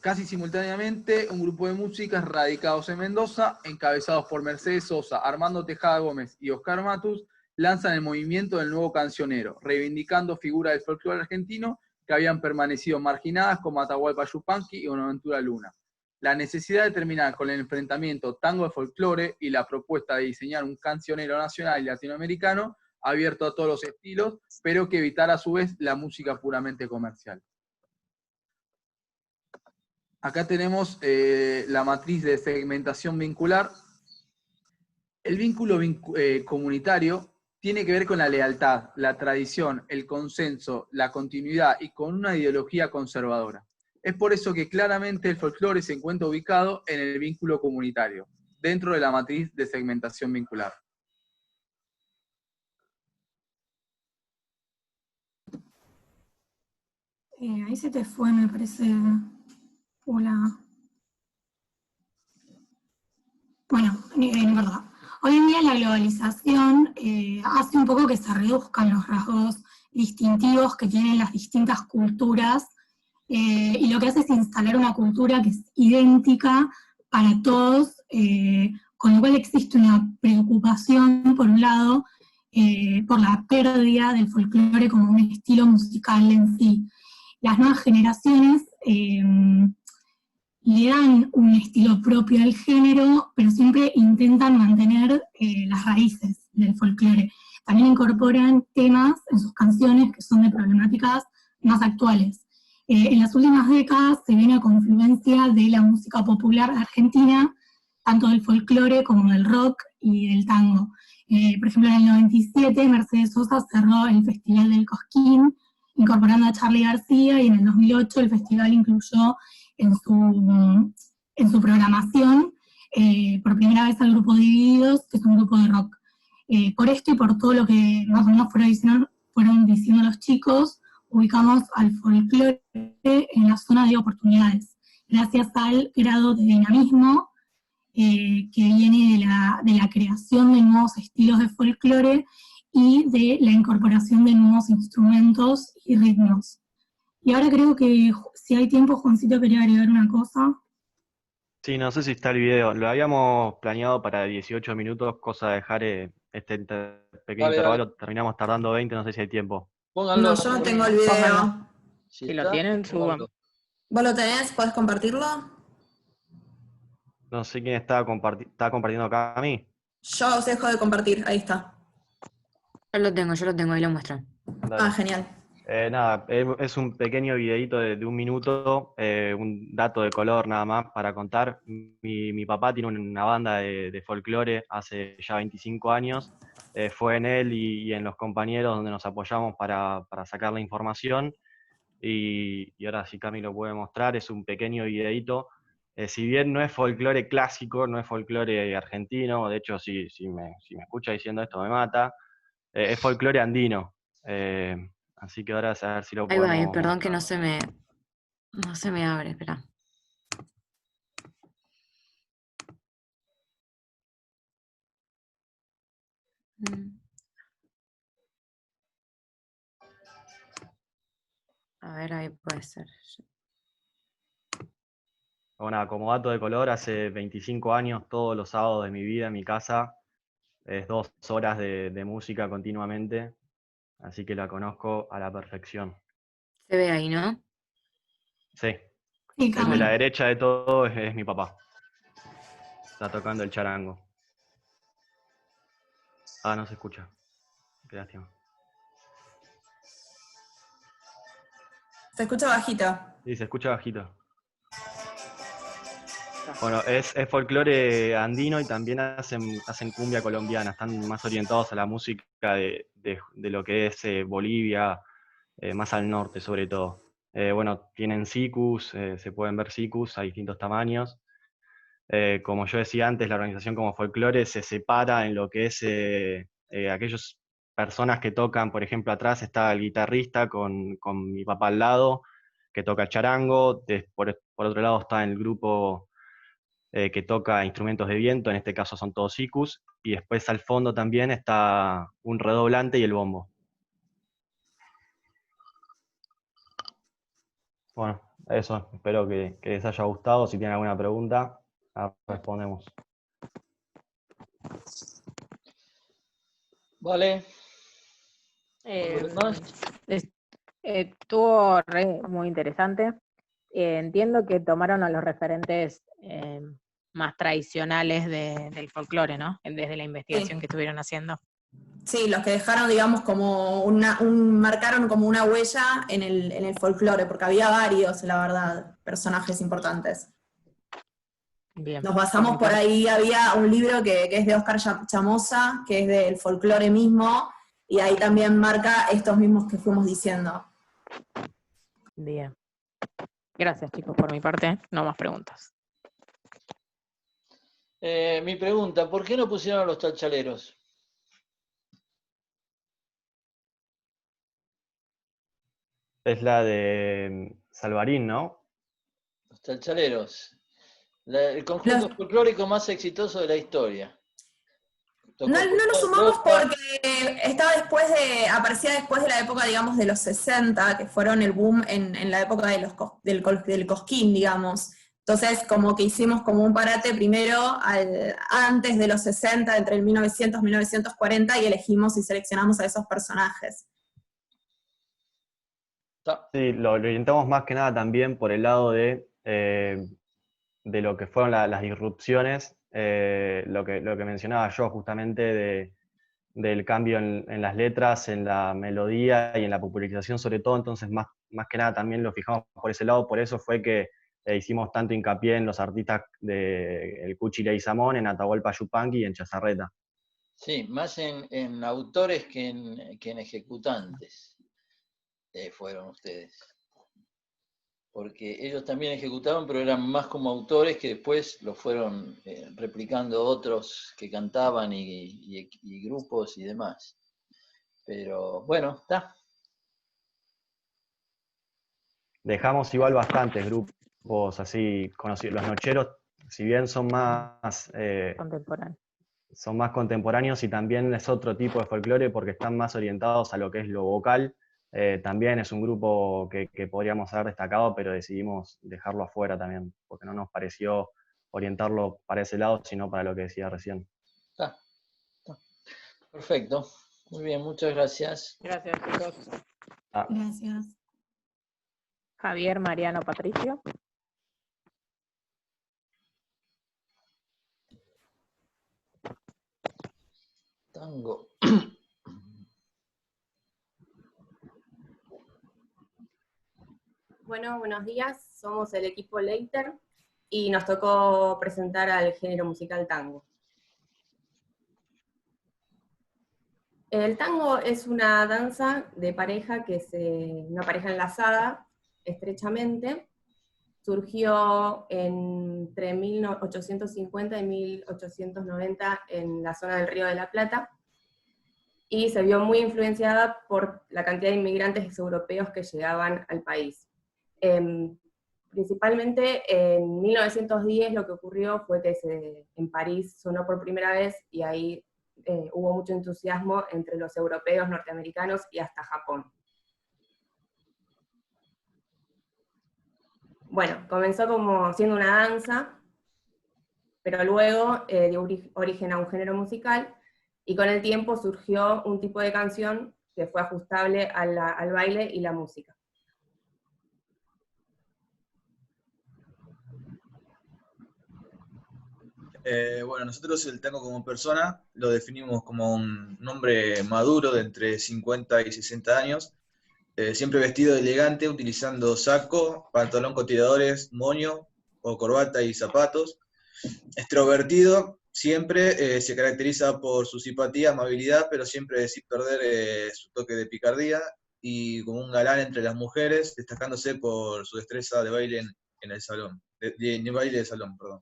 Casi simultáneamente, un grupo de músicos radicados en Mendoza, encabezados por Mercedes Sosa, Armando Tejada Gómez y Oscar Matus, lanzan el movimiento del nuevo cancionero, reivindicando figuras del folclore argentino que habían permanecido marginadas, como Atahualpa Yupanqui y Bonaventura Luna. La necesidad de terminar con el enfrentamiento tango de folclore y la propuesta de diseñar un cancionero nacional y latinoamericano abierto a todos los estilos, pero que evitara a su vez la música puramente comercial. Acá tenemos la matriz de segmentación vincular. El vínculo comunitario tiene que ver con la lealtad, la tradición, el consenso, la continuidad y con una ideología conservadora. Es por eso que claramente el folclore se encuentra ubicado en el vínculo comunitario, dentro de la matriz de segmentación vincular. Ahí se te fue, me parece. Hola. Bueno, en verdad. Hoy en día la globalización hace un poco que se reduzcan los rasgos distintivos que tienen las distintas culturas, y lo que hace es instalar una cultura que es idéntica para todos, con lo cual existe una preocupación, por un lado, por la pérdida del folclore como un estilo musical en sí. Las nuevas generaciones le dan un estilo propio al género, pero siempre intentan mantener las raíces del folclore. También incorporan temas en sus canciones que son de problemáticas más actuales. En las últimas décadas se ve una confluencia de la música popular argentina, tanto del folclore como del rock y del tango. Por ejemplo, en el 97 Mercedes Sosa cerró el Festival del Cosquín, incorporando a Charly García, y en el 2008 el festival incluyó en su programación por primera vez al grupo Divididos, que es un grupo de rock. Por esto y por todo lo que más o menos fueron diciendo los chicos, ubicamos al folclore en la zona de oportunidades, gracias al grado de dinamismo que viene de la creación de nuevos estilos de folclore y de la incorporación de nuevos instrumentos y ritmos. Y ahora creo que, si hay tiempo, Juancito quería agregar una cosa. Sí, no sé si está el video. Lo habíamos planeado para 18 minutos, cosa de dejar este pequeño intervalo. Terminamos tardando 20, no sé si hay tiempo. Pónganlo. No, yo no tengo el video. Si lo tienen, suban. ¿Vos lo tenés? ¿Podés compartirlo? No sé quién está compartiendo acá a mí. Yo os dejo de compartir, ahí está. Yo lo tengo, ahí lo muestro. Dale. Ah, genial. Nada, es un pequeño videíto de 1 minuto, un dato de color nada más para contar. Mi papá tiene una banda de folclore hace ya 25 años. Fue en él y en los compañeros donde nos apoyamos para sacar la información. Y ahora, si Cami lo puede mostrar, es un pequeño videíto Si bien no es folclore clásico, no es folclore argentino, de hecho si me escucha diciendo esto me mata, es folclore andino. Así que ahora a ver si lo Ahí va, podemos perdón que mostrar. no se me abre, espera. A ver, ahí puede ser. Bueno, como dato de color, hace 25 años, todos los sábados de mi vida en mi casa, es 2 horas de música continuamente, así que la conozco a la perfección. Se ve ahí, ¿no? Sí. Sí, El de la Cami. derecha de todo es mi papá. Está tocando el charango. Ah, no se escucha. Qué lástima. Se escucha bajito. Sí, se escucha bajito. Bueno, es folclore andino y también hacen cumbia colombiana. Están más orientados a la música de lo que es Bolivia, más al norte sobre todo. Bueno, tienen sicus, se pueden ver sicus a distintos tamaños. Como yo decía antes, la organización como folclore se separa en lo que es aquellas personas que tocan, por ejemplo, atrás está el guitarrista con mi papá al lado, que toca el charango. Por otro lado está el grupo que toca instrumentos de viento, en este caso son todos sicus, y después al fondo también está un redoblante y el bombo. Bueno, eso, espero que les haya gustado. Si tienen alguna pregunta, respondemos. Vale. ¿Algo más? Estuvo muy interesante. Entiendo que tomaron a los referentes más tradicionales del folclore, ¿no? Desde la investigación que estuvieron haciendo. Sí, los que dejaron, digamos, como marcaron como una huella en el folclore, porque había varios, la verdad, personajes importantes. Bien. Nos basamos por ahí, había un libro que es de Oscar Chamosa, que es del folclore mismo, y ahí también marca estos mismos que fuimos diciendo. Bien. Gracias, chicos, por mi parte. No más preguntas. Mi pregunta, ¿por qué no pusieron a los chalchaleros? Es la de Salvarín, ¿no? Los chalchaleros. El conjunto folclórico más exitoso de la historia. No lo sumamos porque aparecía después de la época, digamos, de los 60, que fueron el boom en la época del Cosquín, digamos. Entonces, como que hicimos como un parate primero antes de los 60, entre el 1900 y 1940, y elegimos y seleccionamos a esos personajes. Sí, lo orientamos más que nada también por el lado de lo que fueron las disrupciones, lo que mencionaba yo justamente del cambio en las letras, en la melodía y en la popularización sobre todo. Entonces más que nada también lo fijamos por ese lado. Por eso fue que hicimos tanto hincapié en los artistas de el Cuchi Leguizamón, en Atahualpa Yupanqui y en Chazarreta. Sí, más en autores que en ejecutantes fueron ustedes. Porque ellos también ejecutaban, pero eran más como autores que después lo fueron replicando otros que cantaban y grupos y demás. Pero bueno, está. Dejamos igual bastantes grupos así conocidos. Los nocheros, si bien son más Contemporáneo. Son más contemporáneos y también es otro tipo de folclore porque están más orientados a lo que es lo vocal. También es un grupo que podríamos haber destacado, pero decidimos dejarlo afuera también, porque no nos pareció orientarlo para ese lado, sino para lo que decía recién. Está. Perfecto. Muy bien, muchas gracias. Gracias, chicos. Gracias. Javier, Mariano, Patricio. Tango. Bueno, buenos días. Somos el equipo Leiter y nos tocó presentar al género musical tango. El tango es una danza de pareja una pareja enlazada estrechamente, surgió entre 1850 y 1890 en la zona del Río de la Plata, y se vio muy influenciada por la cantidad de inmigrantes europeos que llegaban al país. Principalmente en 1910 lo que ocurrió fue que en París sonó por primera vez, y ahí hubo mucho entusiasmo entre los europeos, norteamericanos y hasta Japón. Bueno, comenzó como siendo una danza, pero luego dio origen a un género musical, y con el tiempo surgió un tipo de canción que fue ajustable al baile y la música. Bueno, nosotros el tango como persona lo definimos como un hombre maduro de entre 50 y 60 años, siempre vestido elegante, utilizando saco, pantalón con tiradores, moño o corbata y zapatos. Extrovertido, siempre se caracteriza por su simpatía, amabilidad, pero siempre sin perder su toque de picardía, y como un galán entre las mujeres, destacándose por su destreza de baile en el salón, de baile de salón, perdón.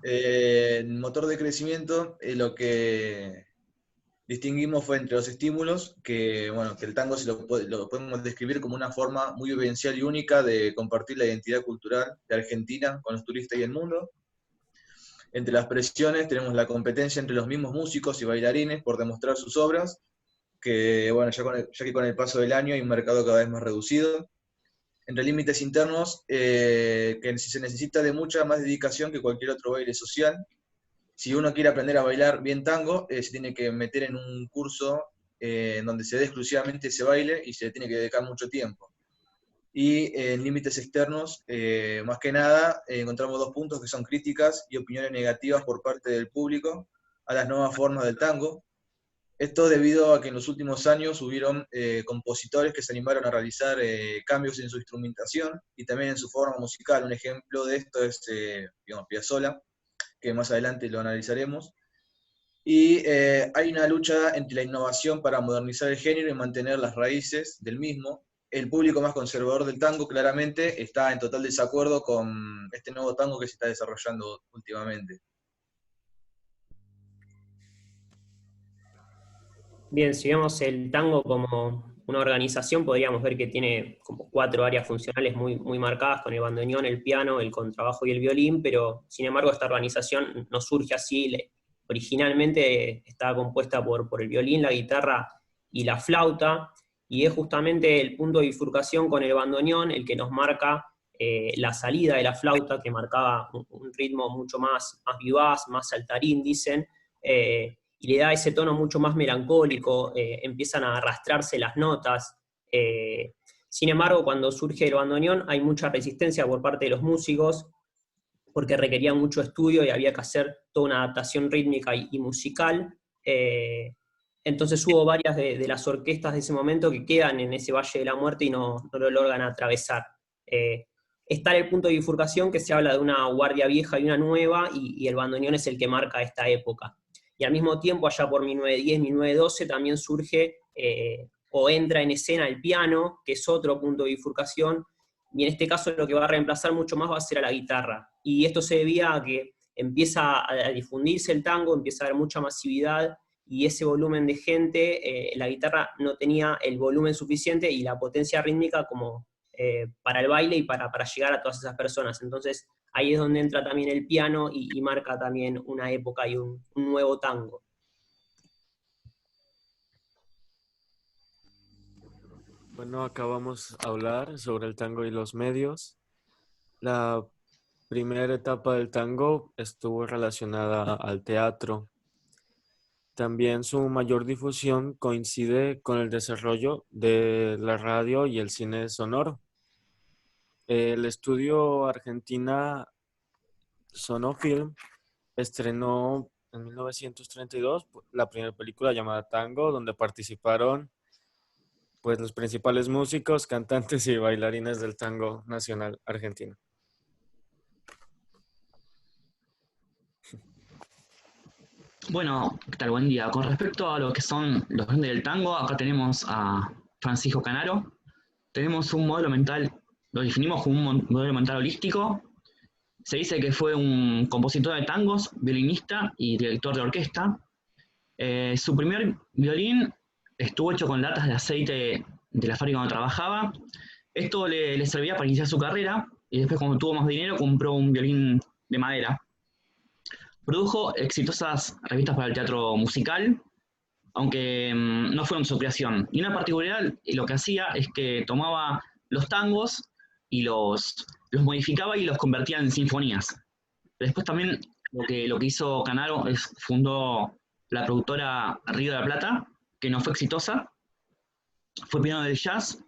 El motor de crecimiento, lo que distinguimos fue entre los estímulos, que el tango lo podemos describir como una forma muy vivencial y única de compartir la identidad cultural de Argentina con los turistas y el mundo. Entre las presiones tenemos la competencia entre los mismos músicos y bailarines por demostrar sus obras, que ya que con el paso del año hay un mercado cada vez más reducido. Entre límites internos, que se necesita de mucha más dedicación que cualquier otro baile social. Si uno quiere aprender a bailar bien tango, se tiene que meter en un curso donde se dé exclusivamente ese baile, y se le tiene que dedicar mucho tiempo. Y en límites externos, más que nada, encontramos dos puntos que son críticas y opiniones negativas por parte del público a las nuevas formas del tango. Esto debido a que en los últimos años hubieron compositores que se animaron a realizar cambios en su instrumentación y también en su forma musical. Un ejemplo de esto es Piazzolla, que más adelante lo analizaremos. Y hay una lucha entre la innovación para modernizar el género y mantener las raíces del mismo. El público más conservador del tango claramente está en total desacuerdo con este nuevo tango que se está desarrollando últimamente. Bien, si vemos el tango como una organización, podríamos ver que tiene como 4 áreas funcionales muy marcadas, con el bandoneón, el piano, el contrabajo y el violín, pero sin embargo esta organización no surge así. Originalmente estaba compuesta por el violín, la guitarra y la flauta, y es justamente el punto de bifurcación con el bandoneón el que nos marca la salida de la flauta, que marcaba un ritmo mucho más vivaz, más saltarín, dicen, y le da ese tono mucho más melancólico, empiezan a arrastrarse las notas. Sin embargo, cuando surge el bandoneón hay mucha resistencia por parte de los músicos, porque requería mucho estudio y había que hacer toda una adaptación rítmica y musical. Entonces hubo varias de las orquestas de ese momento que quedan en ese valle de la muerte y no lo logran atravesar. Está el punto de bifurcación que se habla de una guardia vieja y una nueva, y el bandoneón es el que marca esta época. Y al mismo tiempo, allá por 1910, 1912, también surge o entra en escena el piano, que es otro punto de bifurcación, y en este caso lo que va a reemplazar mucho más va a ser a la guitarra. Y esto se debía a que empieza a difundirse el tango, empieza a haber mucha masividad, y ese volumen de gente, la guitarra no tenía el volumen suficiente y la potencia rítmica como para el baile y para llegar a todas esas personas. Entonces ahí es donde entra también el piano y marca también una época y un nuevo tango. Bueno, acá vamos a hablar sobre el tango y los medios. La primera etapa del tango estuvo relacionada al teatro. También su mayor difusión coincide con el desarrollo de la radio y el cine sonoro. El estudio Argentina Sonofilm estrenó en 1932 la primera película llamada Tango, donde participaron pues los principales músicos, cantantes y bailarines del tango nacional argentino. Bueno, ¿qué tal? Buen día. Con respecto a lo que son los grandes del tango, acá tenemos a Francisco Canaro. Tenemos un modelo mental, lo definimos como un modelo mental holístico. Se dice que fue un compositor de tangos, violinista y director de orquesta. Su primer violín estuvo hecho con latas de aceite de la fábrica donde trabajaba. Esto le servía para iniciar su carrera, y después, cuando tuvo más dinero, compró un violín de madera. Produjo exitosas revistas para el teatro musical, aunque no fueron su creación. Y una particularidad, lo que hacía es que tomaba los tangos y los modificaba y los convertía en sinfonías. Después también lo que hizo Canaro es fundó la productora Río de la Plata, que no fue exitosa, fue pionero del jazz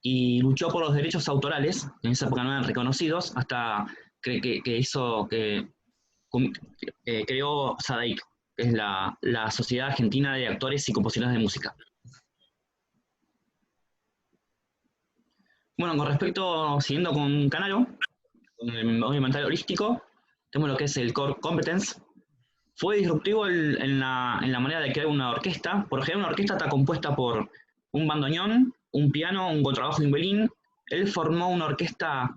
y luchó por los derechos autorales, que en esa época no eran reconocidos, hasta que creó SADAIC, que es la Sociedad Argentina de Actores y Compositores de Música. Bueno, con respecto, siguiendo con Canaro, con el modelo mental holístico, tenemos lo que es el Core Competence. Fue disruptivo en la manera de crear una orquesta. Por ejemplo, una orquesta está compuesta por un bandoneón, un piano, un contrabajo y un violín. Él formó una orquesta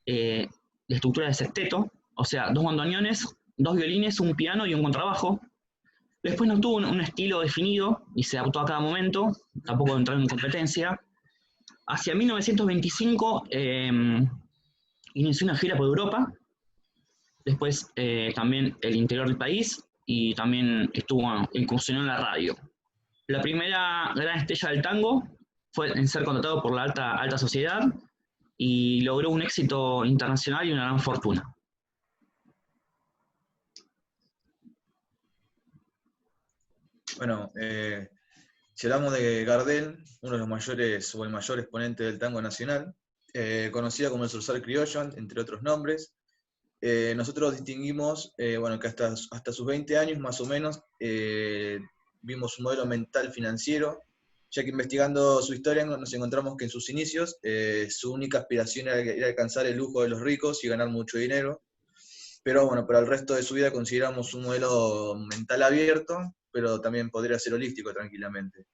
de estructura de sexteto, o sea, 2 bandoneones, 2 violines, un piano y un contrabajo. Después no tuvo un estilo definido y se adaptó a cada momento, tampoco entró en competencia. Hacia 1925 inició una gira por Europa, después también el interior del país, y también incursionó en la radio. La primera gran estrella del tango fue en ser contratado por la alta sociedad y logró un éxito internacional y una gran fortuna. Bueno, si hablamos de Gardel, uno de los mayores o el mayor exponente del tango nacional, conocido como el Zorzal Criollo, entre otros nombres, nosotros distinguimos, bueno, que hasta sus 20 años más o menos vimos un modelo mental financiero, ya que investigando su historia nos encontramos que en sus inicios su única aspiración era alcanzar el lujo de los ricos y ganar mucho dinero, pero bueno, para el resto de su vida consideramos un modelo mental abierto, pero también podría ser holístico tranquilamente.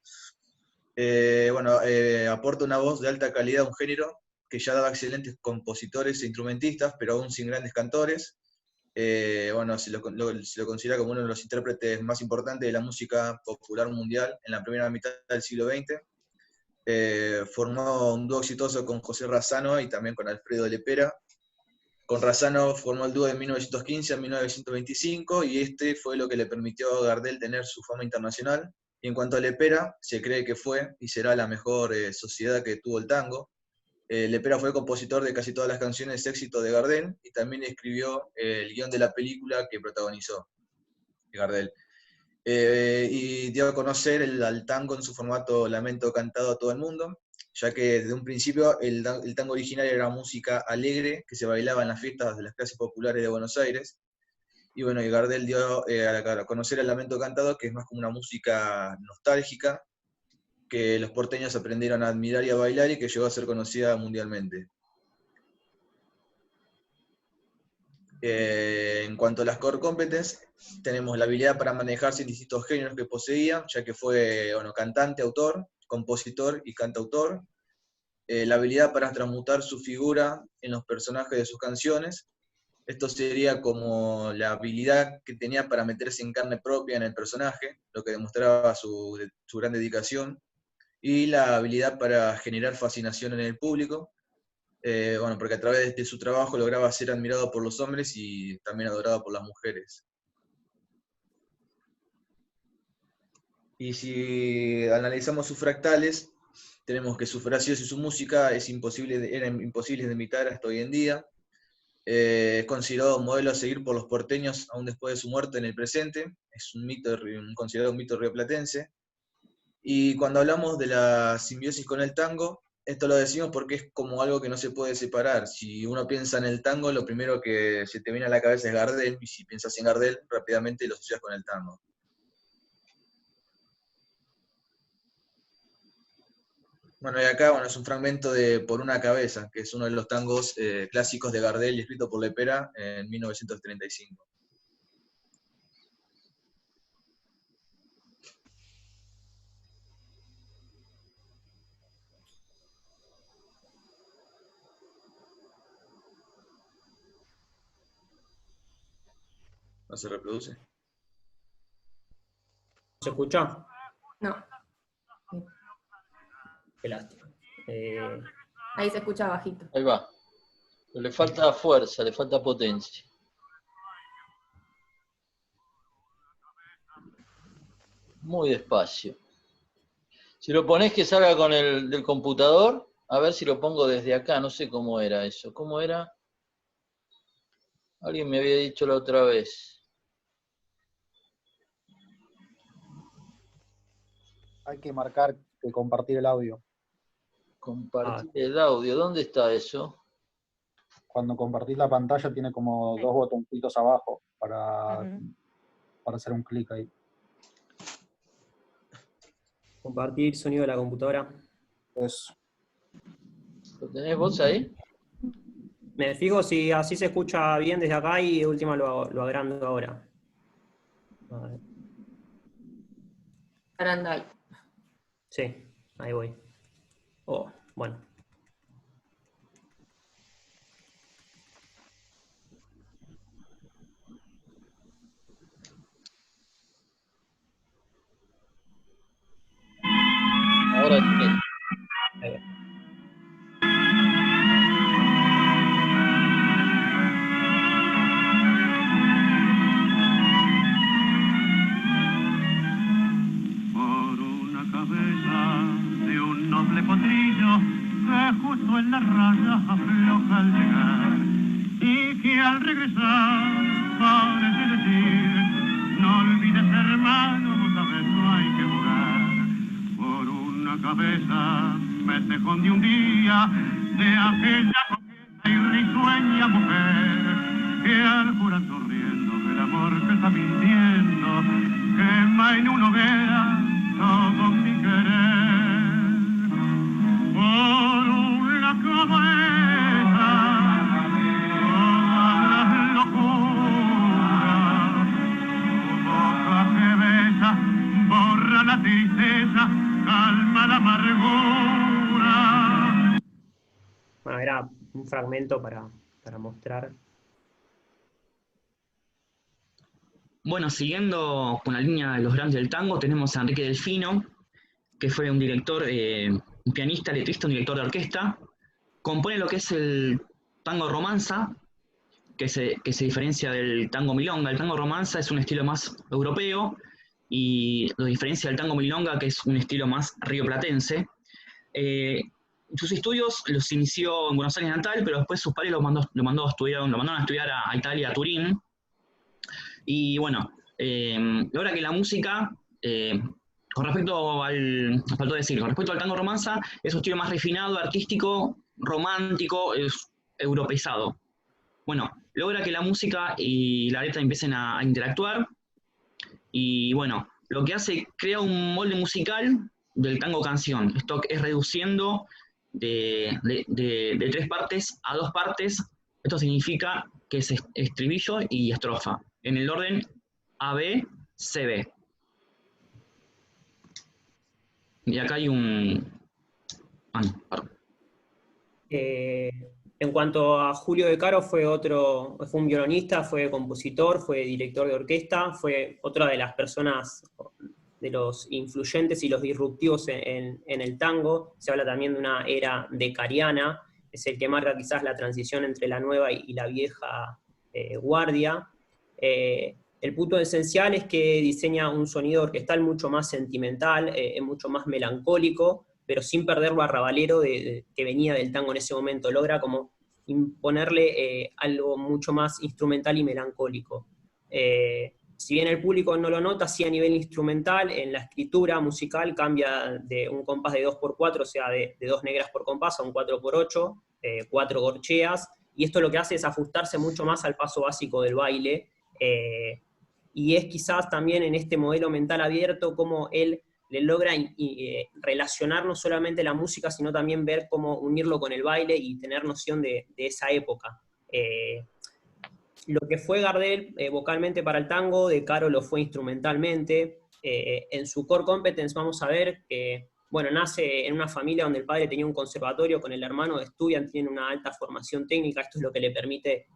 Aporta una voz de alta calidad a un género que ya daba excelentes compositores e instrumentistas, pero aún sin grandes cantores. Se lo considera como uno de los intérpretes más importantes de la música popular mundial en la primera mitad del siglo XX. Formó un dúo exitoso con José Razzano y también con Alfredo Lepera. Con Razzano formó el dúo de 1915 a 1925, y este fue lo que le permitió a Gardel tener su fama internacional. Y en cuanto a Lepera, se cree que fue y será la mejor sociedad que tuvo el tango. Lepera fue compositor de casi todas las canciones de éxito de Gardel y también escribió el guión de la película que protagonizó Gardel. Y dio a conocer al tango en su formato lamento cantado a todo el mundo, ya que desde un principio el tango original era música alegre que se bailaba en las fiestas de las clases populares de Buenos Aires. Y bueno, y Gardel dio a conocer el lamento cantado, que es más como una música nostálgica, que los porteños aprendieron a admirar y a bailar y que llegó a ser conocida mundialmente. En cuanto a las core competence, tenemos la habilidad para manejarse en distintos géneros que poseía, ya que fue cantante, autor, compositor y cantautor. La habilidad para transmutar su figura en los personajes de sus canciones. Esto sería como la habilidad que tenía para meterse en carne propia en el personaje, lo que demostraba su gran dedicación. Y la habilidad para generar fascinación en el público, porque a través de su trabajo lograba ser admirado por los hombres y también adorado por las mujeres. Y si analizamos sus fractales, tenemos que sus frases y su música eran imposibles de imitar hasta hoy en día. Es considerado un modelo a seguir por los porteños aún después de su muerte en el presente. Es considerado un mito rioplatense. Y cuando hablamos de la simbiosis con el tango, esto lo decimos porque es como algo que no se puede separar. Si uno piensa en el tango, lo primero que se te viene a la cabeza es Gardel, y si piensas en Gardel, rápidamente lo asocias con el tango. Bueno, y acá es un fragmento de Por una cabeza, que es uno de los tangos clásicos de Gardel y escrito por Lepera en 1935. ¿No se reproduce? ¿Se escucha? No. Qué lástima. Ahí se escucha bajito. Ahí va. Pero le falta fuerza, le falta potencia. Muy despacio. Si lo pones que salga con el del computador, a ver si lo pongo desde acá, no sé cómo era eso. ¿Cómo era? Alguien me había dicho la otra vez. Hay que marcar que compartir el audio. Compartir el audio, ¿dónde está eso? Cuando compartís la pantalla tiene como dos botoncitos abajo para hacer un clic ahí. Compartir sonido de la computadora. Eso. ¿Lo tenés vos ahí? Me fijo si así se escucha bien desde acá y de última lo agrando ahora. A ver. Arandai. Sí, ahí voy. Oh, bueno. Ahora sí. Ahí va. Por una cabeza de un noble potrillo que justo en la raya afloja al llegar y que al regresar parece decir: no olvides, hermano, otra vez no hay que jugar. Por una cabeza me tejón de un día de aquella coqueta y risueña mujer que al jurar sonriendo del amor que está mintiendo quema en una hoguera todo mi querer. Por una cabeza todas las locuras, tu boca que besa borra la tristeza, calma la amargura. Bueno, era un fragmento para mostrar. Bueno, siguiendo con la línea de los grandes del tango, tenemos a Enrique Delfino, que fue un director, un pianista, letrista, un director de orquesta. Compone lo que es el tango romanza, que se diferencia del tango milonga. El tango romanza es un estilo más europeo y lo diferencia del tango milonga, que es un estilo más rioplatense. Sus estudios los inició en Buenos Aires natal, pero después sus padres lo mandaron a estudiar a Italia, a Turín. Y bueno, ahora que la música, con respecto al tango romanza, es un estilo más refinado, artístico, romántico, es europeizado. Bueno, logra que la música y la letra empiecen a interactuar, y bueno, lo que hace, crea un molde musical del tango canción. Esto es reduciendo de 3 partes a 2 partes. Esto significa que es estribillo y estrofa, en el orden A-B, C-B. Y acá hay un... perdón. En cuanto a Julio De Caro, fue un violonista, fue compositor, fue director de orquesta, fue otra de las personas, de los influyentes y los disruptivos en el tango. Se habla también de una era decariana, es el que marca quizás la transición entre la nueva y la vieja guardia. El punto esencial es que diseña un sonido orquestal mucho más sentimental, mucho más melancólico, pero sin perder lo arrabalero que venía del tango en ese momento. Logra como imponerle algo mucho más instrumental y melancólico. Si bien el público no lo nota, sí a nivel instrumental, en la escritura musical cambia de un compás de 2x4, o sea, de 2 negras por compás a un 4x8, 4 corcheas, y esto lo que hace es ajustarse mucho más al paso básico del baile, y es quizás también en este modelo mental abierto como él le logra relacionar no solamente la música, sino también ver cómo unirlo con el baile y tener noción de esa época. Lo que fue Gardel vocalmente para el tango, De Caro lo fue instrumentalmente. En su core competence vamos a ver que bueno, nace en una familia donde el padre tenía un conservatorio, con el hermano estudian, tienen una alta formación técnica, esto es lo que le permite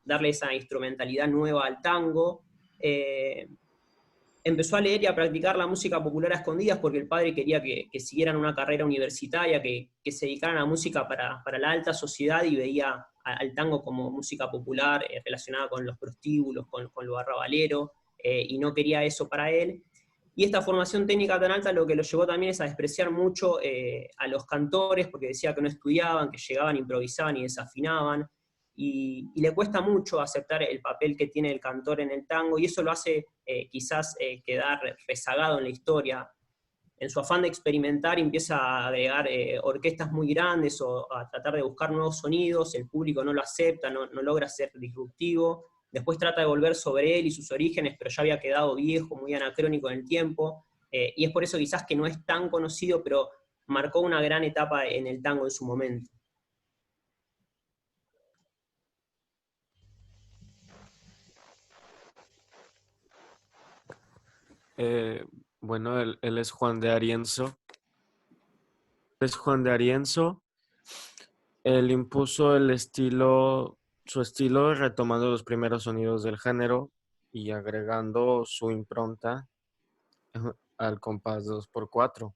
darle esa instrumentalidad nueva al tango. Empezó a leer y a practicar la música popular a escondidas porque el padre quería que siguieran una carrera universitaria, que se dedicaran a música para la alta sociedad, y veía al tango como música popular relacionada con los prostíbulos, con lo arrabalero, y no quería eso para él. Y esta formación técnica tan alta lo que lo llevó también es a despreciar mucho a los cantores, porque decía que no estudiaban, que llegaban, improvisaban y desafinaban, y le cuesta mucho aceptar el papel que tiene el cantor en el tango, y eso lo hace quizás quedar rezagado en la historia. En su afán de experimentar empieza a agregar orquestas muy grandes o a tratar de buscar nuevos sonidos, el público no lo acepta, no logra ser disruptivo. Después trata de volver sobre él y sus orígenes, pero ya había quedado viejo, muy anacrónico en el tiempo, y es por eso quizás que no es tan conocido, pero marcó una gran etapa en el tango en su momento. Bueno, él es Juan de Arienzo. Él impuso su estilo retomando los primeros sonidos del género y agregando su impronta al compás 2x4.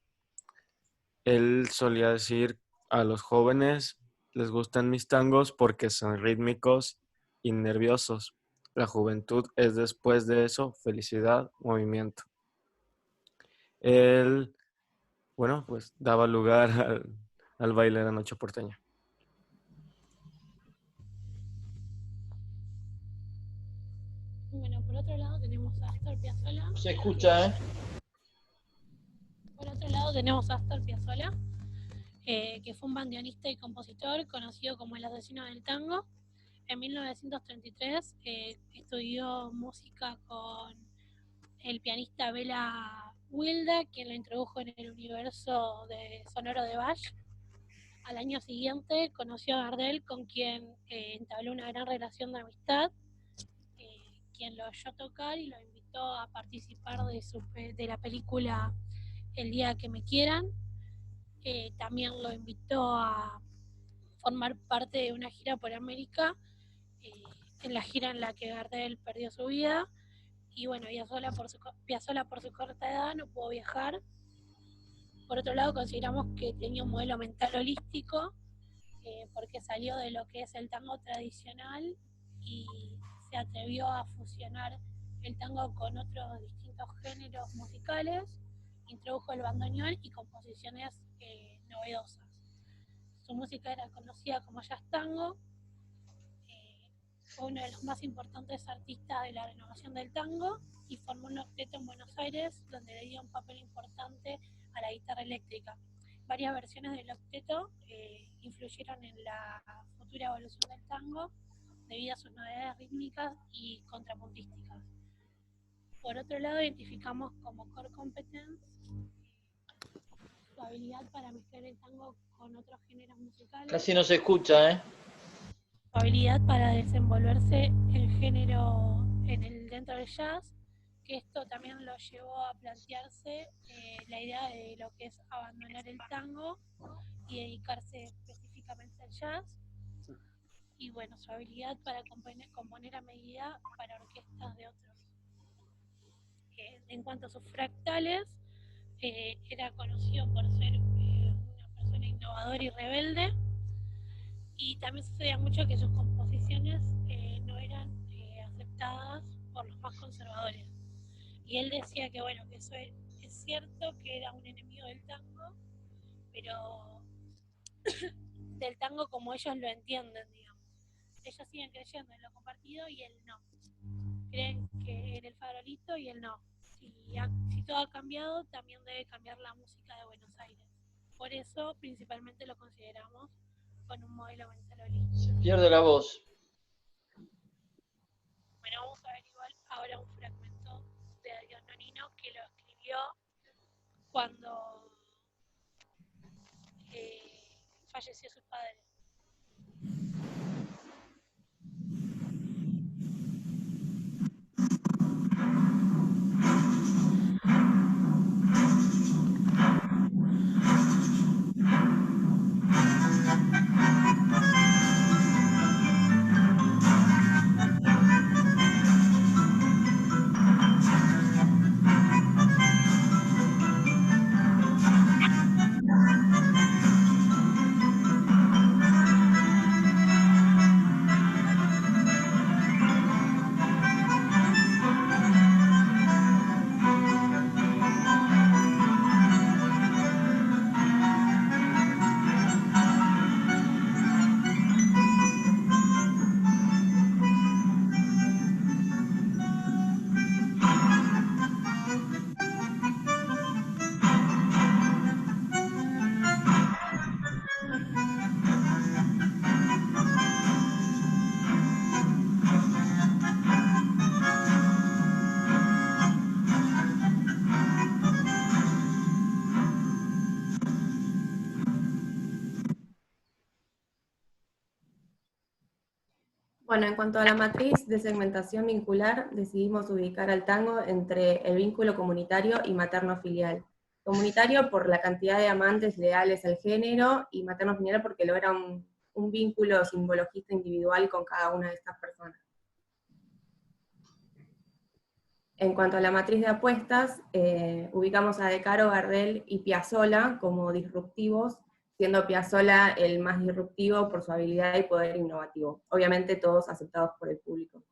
Él solía decir a los jóvenes, les gustan mis tangos porque son rítmicos y nerviosos. La juventud es después de eso felicidad, movimiento. Él, bueno, pues daba lugar al baile de la noche porteña. Bueno, por otro lado tenemos a Astor Piazzolla. Se escucha, ¿eh? Por otro lado tenemos a Astor Piazzolla, que fue un bandoneonista y compositor conocido como el asesino del tango. En 1933 estudió música con el pianista Bela Wilde, quien lo introdujo en el universo sonoro de Bach. Al año siguiente conoció a Gardel, con quien entabló una gran relación de amistad, quien lo oyó tocar y lo invitó a participar de la película El día que me quieran. También lo invitó a formar parte de una gira por América, en la gira en la que Gardel perdió su vida. Y bueno, Piazzolla por su corta edad no pudo viajar. Por otro lado, consideramos que tenía un modelo mental holístico, porque salió de lo que es el tango tradicional y se atrevió a fusionar el tango con otros distintos géneros musicales, introdujo el bandoneón y composiciones novedosas. Su música era conocida como jazz tango. Fue uno de los más importantes artistas de la renovación del tango y formó un octeto en Buenos Aires, donde le dio un papel importante a la guitarra eléctrica. Varias versiones del octeto influyeron en la futura evolución del tango debido a sus novedades rítmicas y contrapuntísticas. Por otro lado, identificamos como core competence su habilidad para mezclar el tango con otros géneros musicales. Casi no se escucha, ¿eh? Su habilidad para desenvolverse dentro del jazz, que esto también lo llevó a plantearse la idea de lo que es abandonar el tango y dedicarse específicamente al jazz. Y bueno, su habilidad para componer a medida para orquestas de otros. En cuanto a sus fractales, era conocido por ser una persona innovadora y rebelde, y también sucedía mucho que sus composiciones no eran aceptadas por los más conservadores. Y él decía que bueno, que eso es cierto, que era un enemigo del tango, pero del tango como ellos lo entienden, digamos. Ellos siguen creyendo en lo compartido y él no. Creen que en el farolito y él no. Si todo ha cambiado, también debe cambiar la música de Buenos Aires. Por eso, principalmente lo consideramos con un modelo mental holístico. Se pierde la voz. Bueno, vamos a ver igual ahora un fragmento de Adiós Nonino, que lo escribió cuando falleció su padre. Bueno, en cuanto a la matriz de segmentación vincular, decidimos ubicar al tango entre el vínculo comunitario y materno-filial. Comunitario por la cantidad de amantes leales al género, y materno-filial porque logra un vínculo simbologista individual con cada una de estas personas. En cuanto a la matriz de apuestas, ubicamos a De Caro, Gardel y Piazzolla como disruptivos, siendo Piazzolla el más disruptivo por su habilidad y poder innovativo. Obviamente todos aceptados por el público.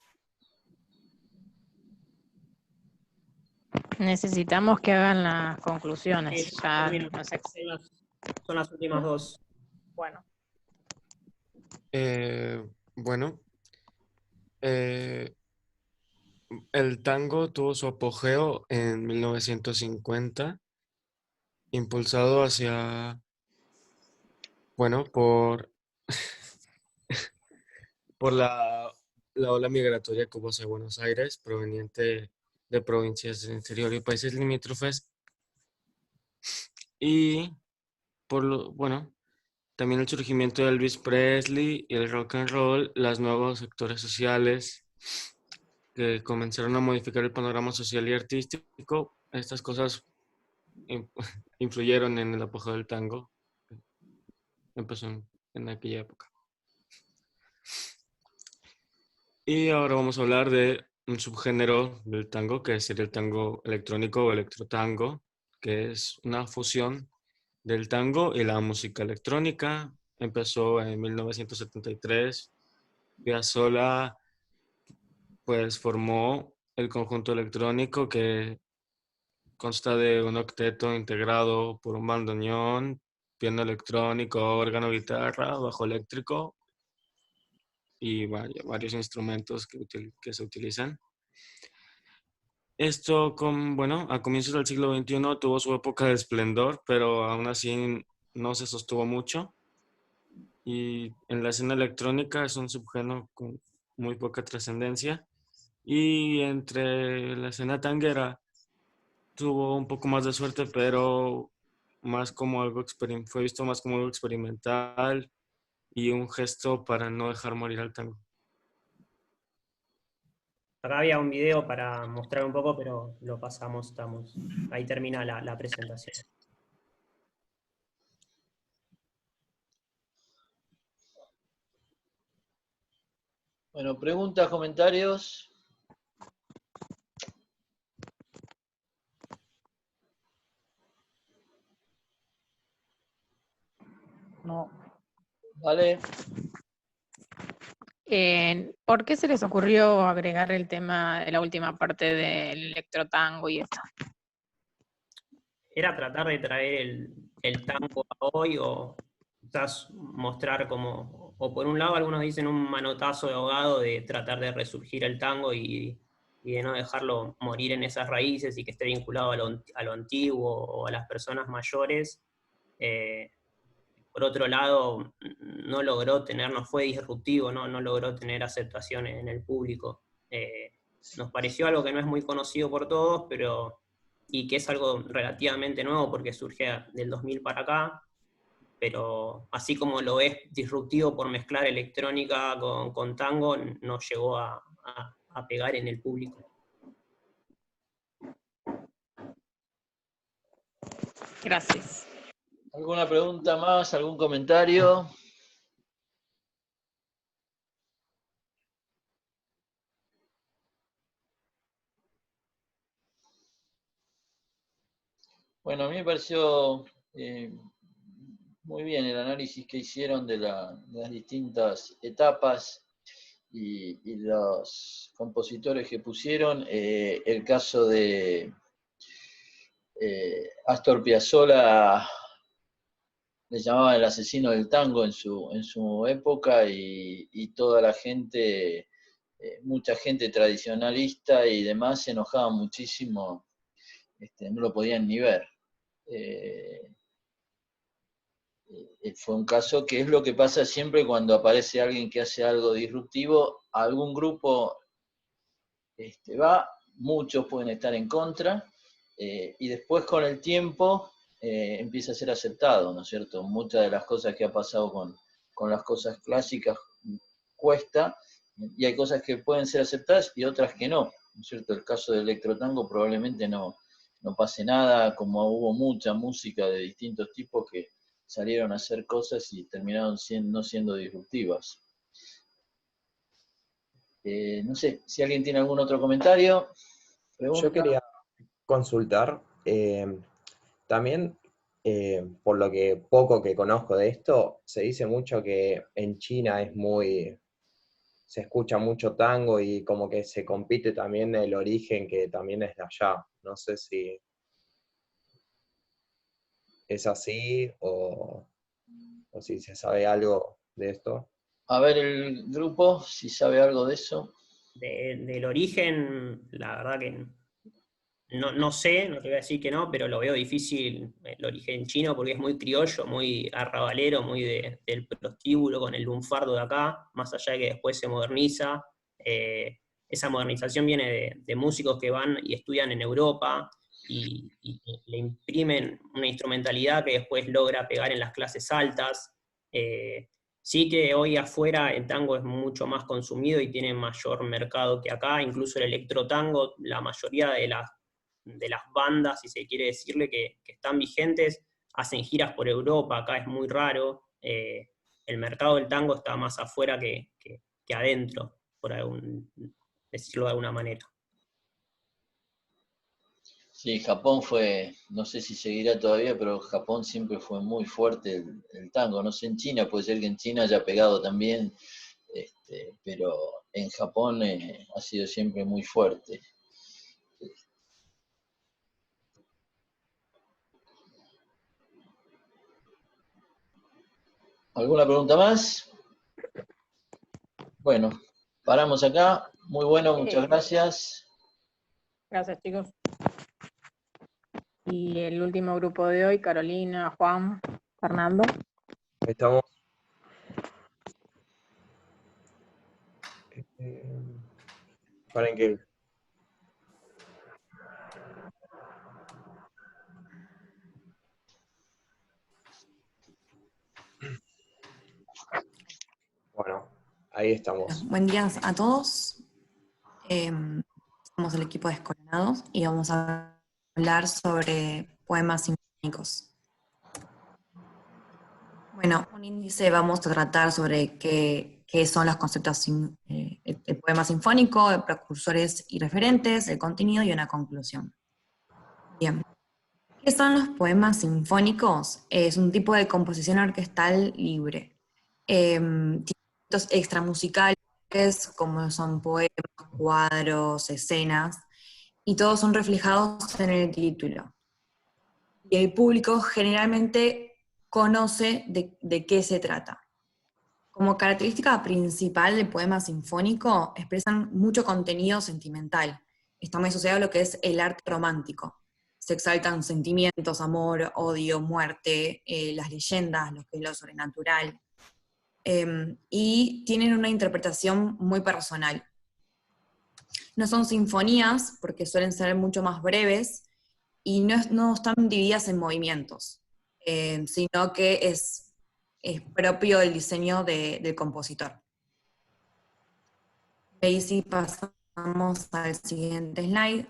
Necesitamos que hagan las conclusiones. Sí, Ya, termino. no sé. Son las últimas dos. Bueno. Bueno, el tango tuvo su apogeo en 1950, impulsado hacia, bueno, por la ola migratoria que hubo hacia Buenos Aires, proveniente de provincias del interior y países limítrofes, y bueno, también el surgimiento de Elvis Presley y el rock and roll, los nuevos sectores sociales que comenzaron a modificar el panorama social y artístico. Estas cosas influyeron en el apogeo del tango. Empezó en aquella época. Y ahora vamos a hablar de un subgénero del tango, que sería el tango electrónico o electrotango, que es una fusión del tango y la música electrónica. Empezó en 1973. Piazzolla pues formó el conjunto electrónico, que consta de un octeto integrado por un bandoneón, piano electrónico, órgano, guitarra, bajo eléctrico y varios instrumentos que se utilizan. Esto, bueno, a comienzos del siglo XXI tuvo su época de esplendor, pero aún así no se sostuvo mucho. Y en la escena electrónica es un subgénero con muy poca trascendencia. Y entre la escena tanguera tuvo un poco más de suerte, pero más como algo fue visto más como algo experimental y un gesto para no dejar morir al tango. Acá había un video para mostrar un poco, pero lo pasamos, ahí termina la presentación. Bueno, preguntas, comentarios. No. Vale. ¿Por qué se les ocurrió agregar el tema de la última parte del electrotango y eso? ¿Era tratar de traer el tango a hoy, o quizás mostrar como, o por un lado algunos dicen un manotazo de ahogado de tratar de resurgir el tango y de no dejarlo morir en esas raíces y que esté vinculado a lo antiguo o a las personas mayores? Por otro lado, no fue disruptivo, no logró tener aceptación en el público. Nos pareció algo que no es muy conocido por todos, y que es algo relativamente nuevo porque surge del 2000 para acá, pero así como lo es disruptivo por mezclar electrónica con tango, no llegó a pegar en el público. Gracias. ¿Alguna pregunta más? ¿Algún comentario? Bueno, a mí me pareció muy bien el análisis que hicieron de las distintas etapas y los compositores que pusieron. El caso de Astor Piazzolla le llamaban el asesino del tango en su época, y toda la gente, mucha gente tradicionalista y demás se enojaba muchísimo, no lo podían ni ver. Fue un caso que es lo que pasa siempre cuando aparece alguien que hace algo disruptivo. A algún grupo muchos pueden estar en contra, y después con el tiempo empieza a ser aceptado, ¿no es cierto? Muchas de las cosas que ha pasado con las cosas clásicas cuesta, Y hay cosas que pueden ser aceptadas y otras que no, ¿no es cierto? El caso del electrotango probablemente no pase nada, como hubo mucha música de distintos tipos que salieron a hacer cosas y terminaron no siendo disruptivas. No sé, si alguien tiene algún otro comentario, pregunta. Yo quería consultar, también, por lo que poco que conozco de esto, se dice mucho que en China se escucha mucho tango y como que se compite también el origen que también es de allá. No sé si es así o si se sabe algo de esto. A ver el grupo, si sabe algo de eso. Del origen, la verdad que no sé, no te voy a decir que no, pero lo veo difícil el origen chino porque es muy criollo, muy arrabalero, muy del prostíbulo con el lunfardo de acá, más allá de que después se moderniza. Esa modernización viene de músicos que van y estudian en Europa y le imprimen una instrumentalidad que después logra pegar en las clases altas. Sí que hoy afuera el tango es mucho más consumido y tiene mayor mercado que acá, incluso el electrotango, la mayoría de las bandas, si se quiere decirle, que están vigentes, hacen giras por Europa, acá es muy raro. El mercado del tango está más afuera que adentro, por decirlo de alguna manera. Sí, Japón fue, no sé si seguirá todavía, pero Japón siempre fue muy fuerte el tango. No sé, en China, puede ser que en China haya pegado también, pero en Japón ha sido siempre muy fuerte. ¿Alguna pregunta más? Bueno, paramos acá. Muy bueno, muchas gracias. Gracias, chicos. Y el último grupo de hoy, Carolina, Juan, Fernando. Estamos. Paren que. Bueno, ahí estamos. Buen día a todos. Somos el equipo de Descoronados y vamos a hablar sobre poemas sinfónicos. Bueno, un índice vamos a tratar sobre qué son los conceptos el poema sinfónico, de precursores y referentes, el contenido y una conclusión. Bien. ¿Qué son los poemas sinfónicos? Es un tipo de composición orquestal libre. Tiene elementos extramusicales como son poemas, cuadros, escenas, y todos son reflejados en el título. Y el público generalmente conoce de qué se trata. Como característica principal del poema sinfónico, expresan mucho contenido sentimental. Está muy asociado a lo que es el arte romántico. Se exaltan sentimientos, amor, odio, muerte, las leyendas, lo que es lo sobrenatural. Y tienen una interpretación muy personal. No son sinfonías, porque suelen ser mucho más breves, y no están divididas en movimientos, sino que es propio del diseño del compositor. Ahí sí pasamos al siguiente slide.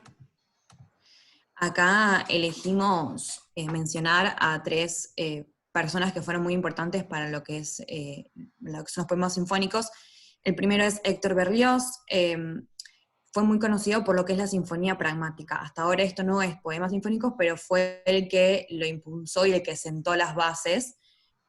Acá elegimos mencionar a tres personas que fueron muy importantes para lo que son los poemas sinfónicos. El primero es Héctor Berlioz. Fue muy conocido por lo que es la sinfonía pragmática. Hasta ahora esto no es poemas sinfónicos, pero fue el que lo impulsó y el que sentó las bases.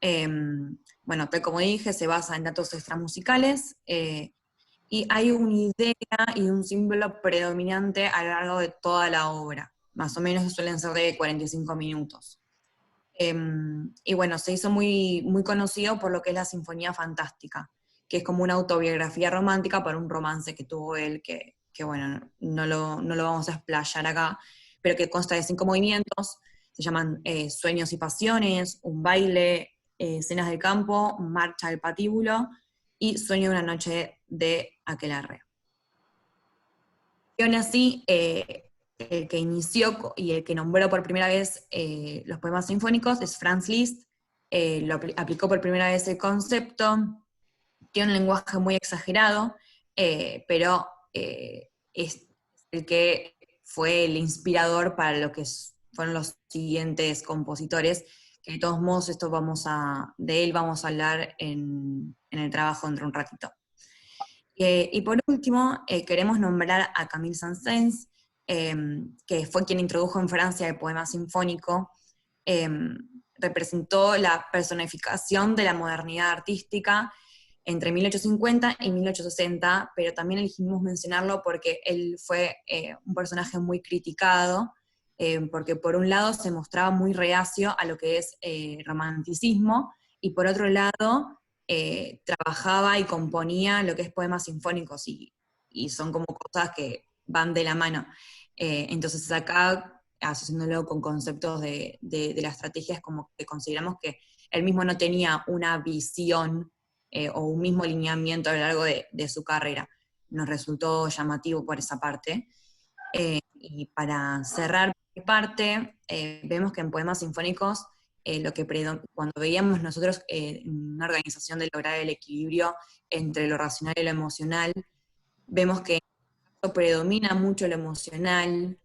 Bueno, tal como dije, se basa en datos extramusicales, y hay una idea y un símbolo predominante a lo largo de toda la obra. Más o menos suelen ser de 45 minutos. Y bueno, se hizo muy, muy conocido por lo que es la Sinfonía Fantástica, que es como una autobiografía romántica para un romance que tuvo él, que bueno, no lo vamos a explayar acá, pero que consta de 5 movimientos. Se llaman Sueños y Pasiones, Un Baile, Escenas del Campo, Marcha del Patíbulo y Sueño de una Noche de Aquelarre. Y aún así, el que inició y el que nombró por primera vez los poemas sinfónicos es Franz Liszt. Aplicó por primera vez el concepto, tiene un lenguaje muy exagerado, pero es el que fue el inspirador para lo que fueron los siguientes compositores, que de todos modos de él vamos a hablar en el trabajo dentro de un ratito. Y por último, queremos nombrar a Camille Saint-Saëns, que fue quien introdujo en Francia el poema sinfónico, representó la personificación de la modernidad artística entre 1850 y 1860, pero también elegimos mencionarlo porque él fue un personaje muy criticado, porque por un lado se mostraba muy reacio a lo que es romanticismo, y por otro lado trabajaba y componía lo que es poemas sinfónicos, y son como cosas que van de la mano. Entonces acá, asociándolo con conceptos de la estrategia, es como que consideramos que él mismo no tenía una visión o un mismo lineamiento a lo largo de su carrera. Nos resultó llamativo por esa parte. Y para cerrar mi parte, vemos que en poemas sinfónicos, cuando veíamos nosotros en una organización de lograr el equilibrio entre lo racional y lo emocional, vemos que predomina mucho lo emocional,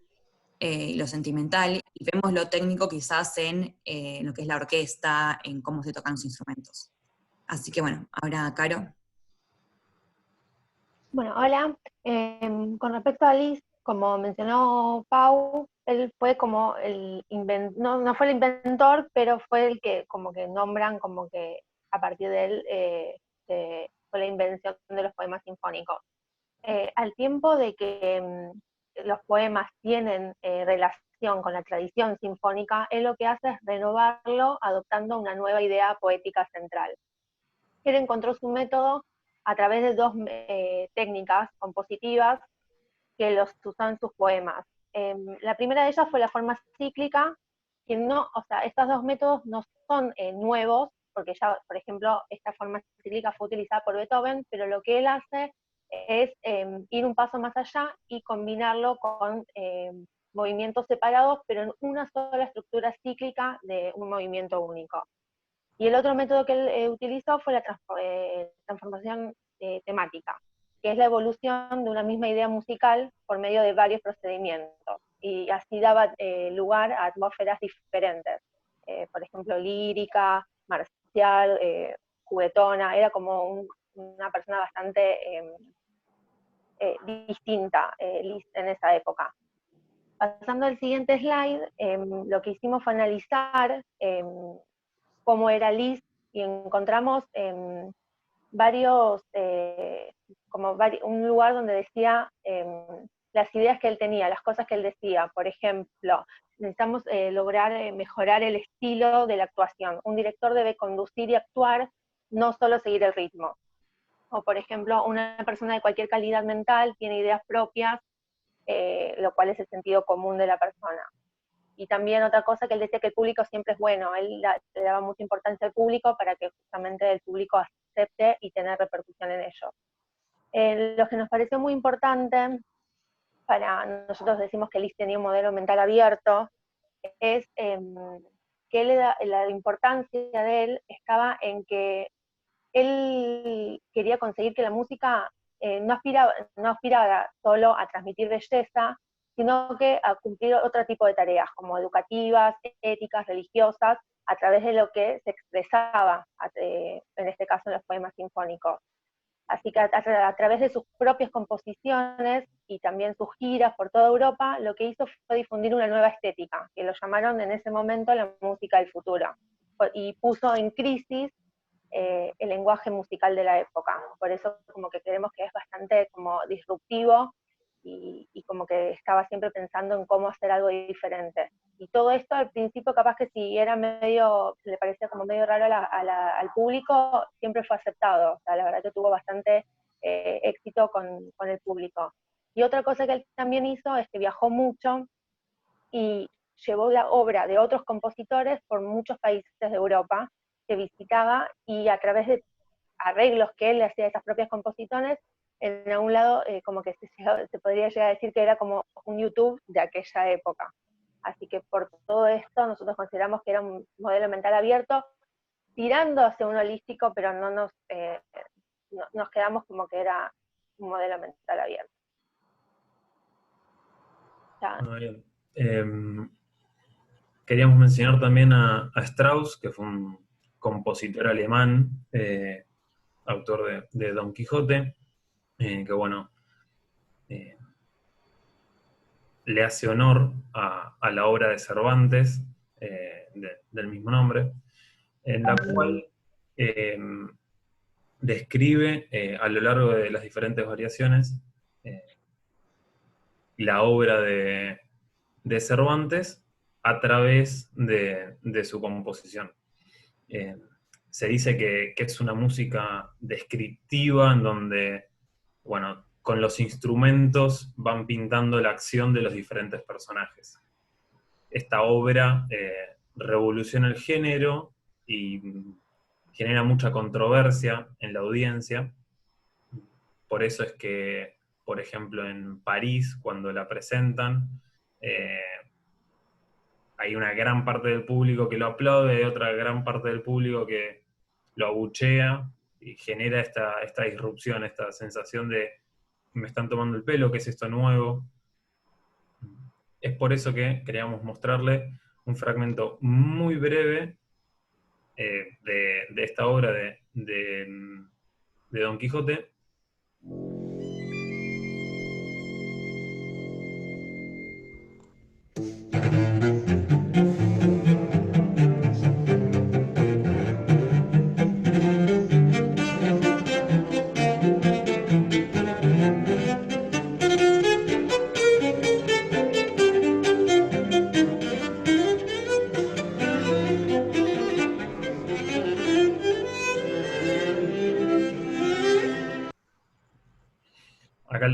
lo sentimental, y vemos lo técnico quizás en lo que es la orquesta, en cómo se tocan los instrumentos. Así que bueno, ahora Caro. Bueno, hola. Con respecto a Liszt, como mencionó Pau, él fue como no fue el inventor, pero fue el que como que nombran como que a partir de él fue la invención de los poemas sinfónicos. Al tiempo de que los poemas tienen relación con la tradición sinfónica, él lo que hace es renovarlo adoptando una nueva idea poética central. Él encontró su método a través de dos técnicas compositivas que los usó en sus poemas. La primera de ellas fue la forma cíclica, que estos dos métodos no son nuevos, porque ya, por ejemplo, esta forma cíclica fue utilizada por Beethoven, pero lo que él hace es ir un paso más allá y combinarlo con movimientos separados, pero en una sola estructura cíclica de un movimiento único. Y el otro método que él utilizó fue la transformación temática, que es la evolución de una misma idea musical por medio de varios procedimientos, y así daba lugar a atmósferas diferentes, por ejemplo, lírica, marcial, juguetona. Era como una persona bastante distinta, Liszt, en esa época. Pasando al siguiente slide, lo que hicimos fue analizar cómo era Liszt, y encontramos un lugar donde decía las ideas que él tenía, las cosas que él decía. Por ejemplo, necesitamos lograr mejorar el estilo de la actuación. Un director debe conducir y actuar, no solo seguir el ritmo. O por ejemplo, una persona de cualquier calidad mental tiene ideas propias, lo cual es el sentido común de la persona. Y también otra cosa que él decía, que el público siempre es bueno. Él le daba mucha importancia al público para que justamente el público acepte y tener repercusión en ello. Lo que nos pareció muy importante, nosotros decimos que Liszt tenía un modelo mental abierto, es que la importancia de él estaba en que él quería conseguir que la música no aspirara solo a transmitir belleza, sino que a cumplir otro tipo de tareas, como educativas, éticas, religiosas, a través de lo que se expresaba, en este caso en los poemas sinfónicos. Así que a través de sus propias composiciones y también sus giras por toda Europa, lo que hizo fue difundir una nueva estética, que lo llamaron en ese momento la música del futuro, y puso en crisis el lenguaje musical de la época. Por eso como que creemos que es bastante como disruptivo, y como que estaba siempre pensando en cómo hacer algo diferente. Y todo esto al principio capaz que si era le parecía como medio raro al público, siempre fue aceptado. O sea, la verdad que tuvo bastante éxito con el público. Y otra cosa que él también hizo es que viajó mucho y llevó la obra de otros compositores por muchos países de Europa que visitaba, y a través de arreglos que él le hacía a esas propias composiciones, en algún lado como que se podría llegar a decir que era como un YouTube de aquella época. Así que por todo esto nosotros consideramos que era un modelo mental abierto, tirando hacia un holístico, pero no nos quedamos como que era un modelo mental abierto. Ya. Bueno, bien. Queríamos mencionar también a Strauss, que fue un compositor alemán, autor de Don Quijote, que bueno, le hace honor a la obra de Cervantes, del mismo nombre, en la cual describe a lo largo de las diferentes variaciones la obra de Cervantes a través de su composición. Se dice que es una música descriptiva en donde, bueno, con los instrumentos van pintando la acción de los diferentes personajes. Esta obra revoluciona el género y genera mucha controversia en la audiencia. Por eso es que, por ejemplo, en París, cuando la presentan, hay una gran parte del público que lo aplaude, hay otra gran parte del público que lo abuchea y genera esta disrupción, esta sensación de me están tomando el pelo, ¿qué es esto nuevo? Es por eso que queríamos mostrarle un fragmento muy breve de esta obra de Don Quijote. Acá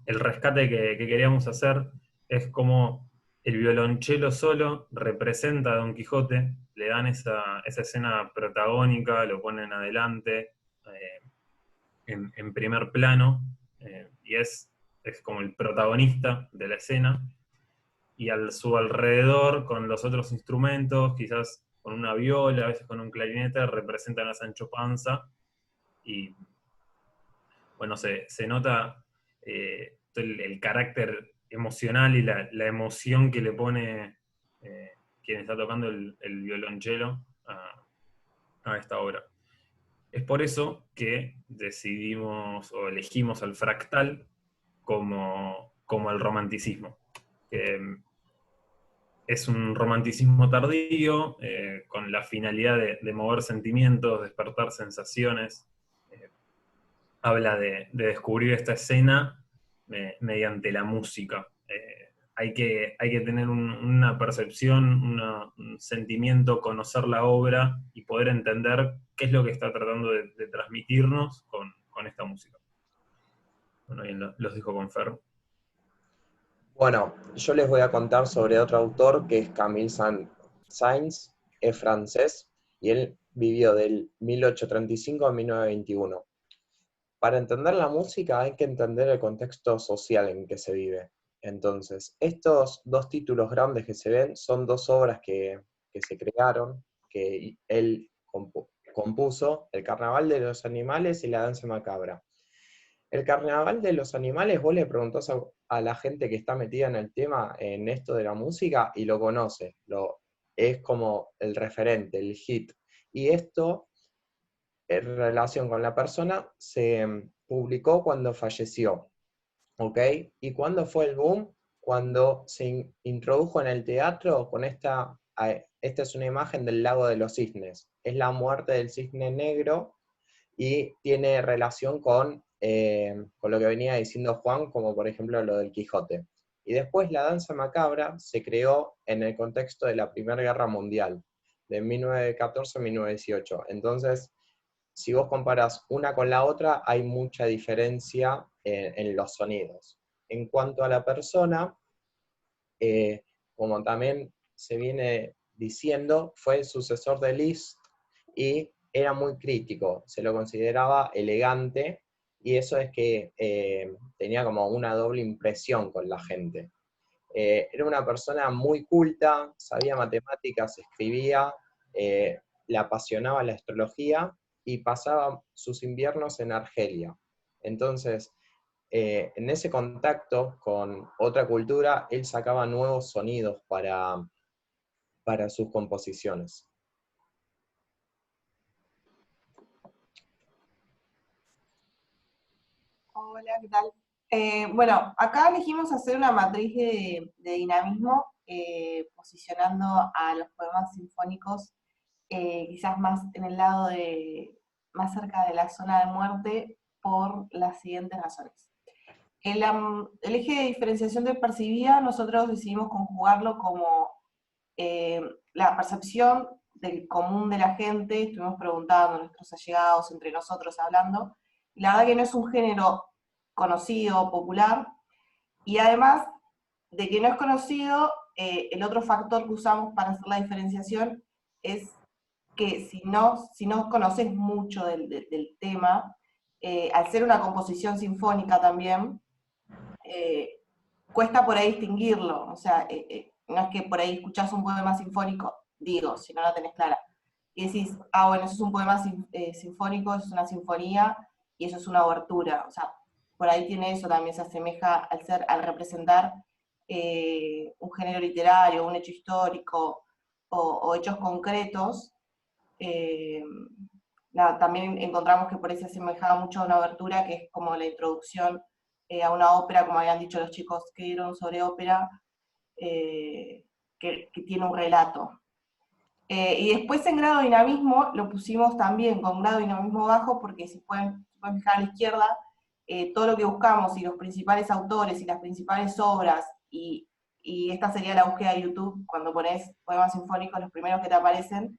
el rescate que queríamos hacer es como el violonchelo solo representa a Don Quijote, le dan esa escena protagónica, lo ponen adelante, en primer plano, y es como el protagonista de la escena, y a su alrededor, con los otros instrumentos, quizás con una viola, a veces con un clarinete, representan a Sancho Panza, y bueno, se nota el carácter emocional y la emoción que le pone quien está tocando el violonchelo a esta obra. Es por eso que decidimos o elegimos al fractal como el romanticismo. Es un romanticismo tardío, con la finalidad de mover sentimientos, despertar sensaciones. Habla de descubrir esta escena mediante la música. Hay que tener una percepción, un sentimiento, conocer la obra y poder entender qué es lo que está tratando de transmitirnos con esta música. Bueno, bien, los dejo con Fer. Bueno, yo les voy a contar sobre otro autor que es Camille Saint-Saëns, es francés, y él vivió del 1835 a 1921. Para entender la música hay que entender el contexto social en que se vive. Entonces, estos dos títulos grandes que se ven son dos obras que se crearon, que él compuso, El Carnaval de los Animales y La Danza Macabra. El Carnaval de los Animales, vos le preguntás a la gente que está metida en el tema, en esto de la música, y lo conoce, es como el referente, el hit. Y esto, en relación con la persona, se publicó cuando falleció, ¿ok? ¿Y cuándo fue el boom? Cuando se introdujo en el teatro con esta es una imagen del Lago de los Cisnes, es la muerte del cisne negro, y tiene relación con lo que venía diciendo Juan, como por ejemplo lo del Quijote. Y después la danza macabra se creó en el contexto de la Primera Guerra Mundial, de 1914 a 1918. Entonces, si vos comparás una con la otra, hay mucha diferencia en los sonidos. En cuanto a la persona, como también se viene diciendo, fue el sucesor de Liszt y era muy crítico, se lo consideraba elegante, y eso es que tenía como una doble impresión con la gente. Era una persona muy culta, sabía matemáticas, escribía, le apasionaba la astrología y pasaba sus inviernos en Argelia. Entonces, en ese contacto con otra cultura, él sacaba nuevos sonidos para sus composiciones. Hola, ¿qué tal? Bueno, acá elegimos hacer una matriz de dinamismo, posicionando a los poemas sinfónicos quizás más en el lado más cerca de la zona de muerte, por las siguientes razones. El eje de diferenciación del percibía, nosotros decidimos conjugarlo como la percepción del común de la gente. Estuvimos preguntando a nuestros allegados, entre nosotros hablando, y la verdad que no es un género conocido, popular, y además de que no es conocido, el otro factor que usamos para hacer la diferenciación es que si no conoces mucho del tema, al ser una composición sinfónica también, cuesta por ahí distinguirlo. O sea, no es que por ahí escuchás un poema sinfónico, digo, si no la tenés clara, y decís, ah, bueno, eso es un poema sinfónico, eso es una sinfonía, y eso es una obertura. O sea, por ahí tiene eso, también se asemeja al representar un género literario, un hecho histórico, o hechos concretos. También encontramos que por ahí se asemejaba mucho a una obertura, que es como la introducción a una ópera, como habían dicho los chicos que dieron sobre ópera, que tiene un relato. Y después en grado de dinamismo lo pusimos también con grado de dinamismo bajo, porque si pueden fijar a la izquierda, todo lo que buscamos y los principales autores y las principales obras, y esta sería la búsqueda de YouTube, cuando pones poemas sinfónicos, los primeros que te aparecen,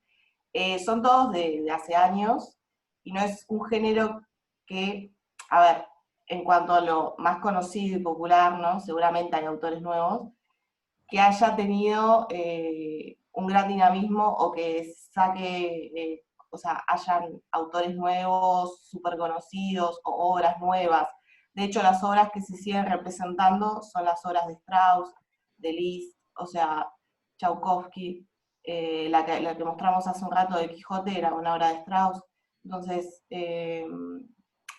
son todos de hace años, y no es un género que, a ver, en cuanto a lo más conocido y popular, ¿no? Seguramente hay autores nuevos, que haya tenido un gran dinamismo, o que saque, o sea, hayan autores nuevos, súper conocidos, o obras nuevas. De hecho, las obras que se siguen representando son las obras de Strauss, de Liszt, o sea, Tchaikovsky. La que mostramos hace un rato de Quijote era una obra de Strauss. Entonces,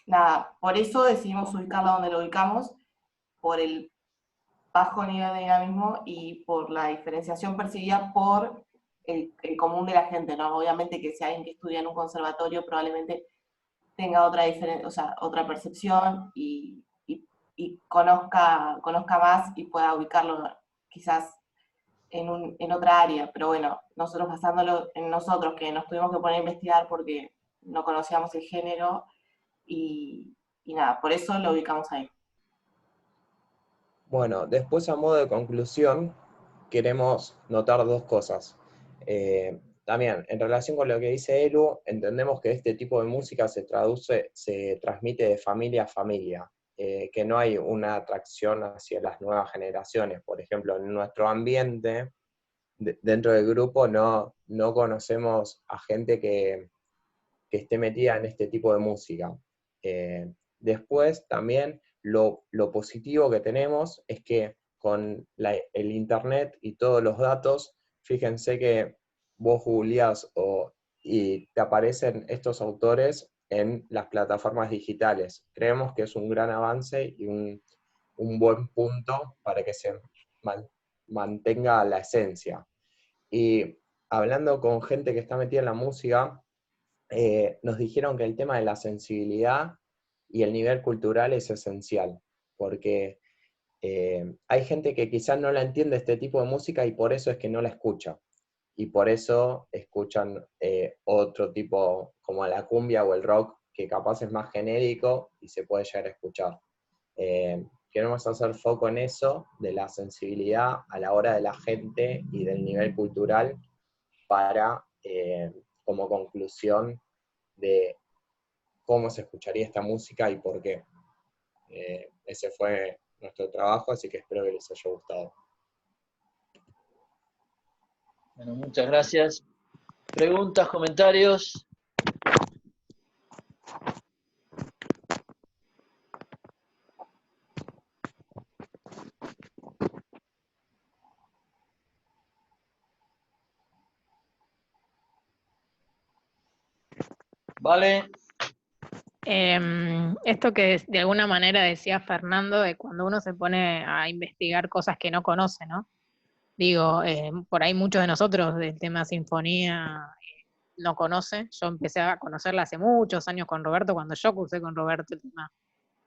nada, por eso decidimos ubicarla donde lo ubicamos, por el bajo nivel de dinamismo y por la diferenciación percibida por el común de la gente, ¿no? Obviamente que si alguien que estudia en un conservatorio probablemente tenga otra percepción, y conozca más y pueda ubicarlo quizás en otra área. Pero bueno, nosotros basándolo en nosotros, que nos tuvimos que poner a investigar porque no conocíamos el género, y nada, por eso lo ubicamos ahí. Bueno, después a modo de conclusión, queremos notar dos cosas. También, en relación con lo que dice Elu, entendemos que este tipo de música se transmite de familia a familia, que no hay una atracción hacia las nuevas generaciones. Por ejemplo, en nuestro ambiente, dentro del grupo, no conocemos a gente que esté metida en este tipo de música. Después, también, lo positivo que tenemos es que con el internet y todos los datos, fíjense que vos googleás y te aparecen estos autores en las plataformas digitales. Creemos que es un gran avance y un buen punto para que se mantenga la esencia. Y hablando con gente que está metida en la música, nos dijeron que el tema de la sensibilidad y el nivel cultural es esencial, porque hay gente que quizás no la entiende este tipo de música y por eso es que no la escucha, y por eso escuchan otro tipo, como la cumbia o el rock, que capaz es más genérico y se puede llegar a escuchar. Queremos hacer foco en eso, de la sensibilidad a la hora de la gente y del nivel cultural, para, como conclusión, de cómo se escucharía esta música y por qué. Ese fue nuestro trabajo, así que espero que les haya gustado. Bueno, muchas gracias. ¿Preguntas, comentarios? Vale. Esto que de alguna manera decía Fernando, de cuando uno se pone a investigar cosas que no conoce, ¿no? Digo, por ahí muchos de nosotros del tema sinfonía no conocen. Yo empecé a conocerla hace muchos años con Roberto, cuando yo cursé con Roberto el tema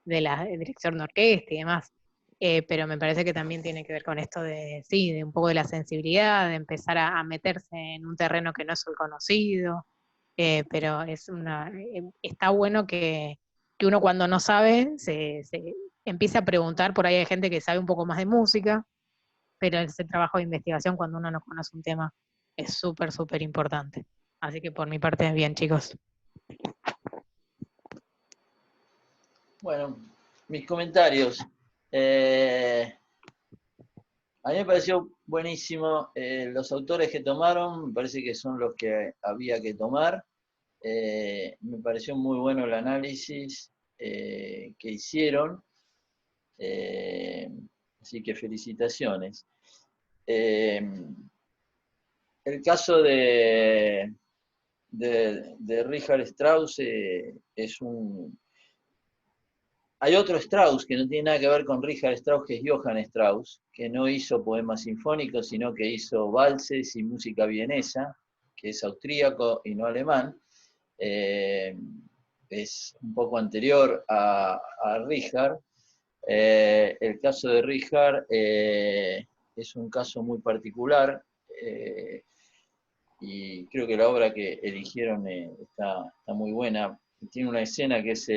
de la dirección de orquesta y demás. Pero me parece que también tiene que ver con esto de, sí, de un poco de la sensibilidad, de empezar a meterse en un terreno que no es el conocido. Pero está bueno que uno cuando no sabe se empiece a preguntar. Por ahí hay gente que sabe un poco más de música, pero ese trabajo de investigación cuando uno no conoce un tema es súper, súper importante. Así que por mi parte, bien, chicos. Bueno, mis comentarios. A mí me pareció buenísimo los autores que tomaron, me parece que son los que había que tomar. Me pareció muy bueno el análisis que hicieron. Así que felicitaciones. El caso de Richard Strauss es un... Hay otro Strauss que no tiene nada que ver con Richard Strauss, que es Johann Strauss, que no hizo poemas sinfónicos, sino que hizo valses y música vienesa, que es austríaco y no alemán. Es un poco anterior a Richard. El caso de Richard es un caso muy particular, y creo que la obra que eligieron está muy buena. Tiene una escena que es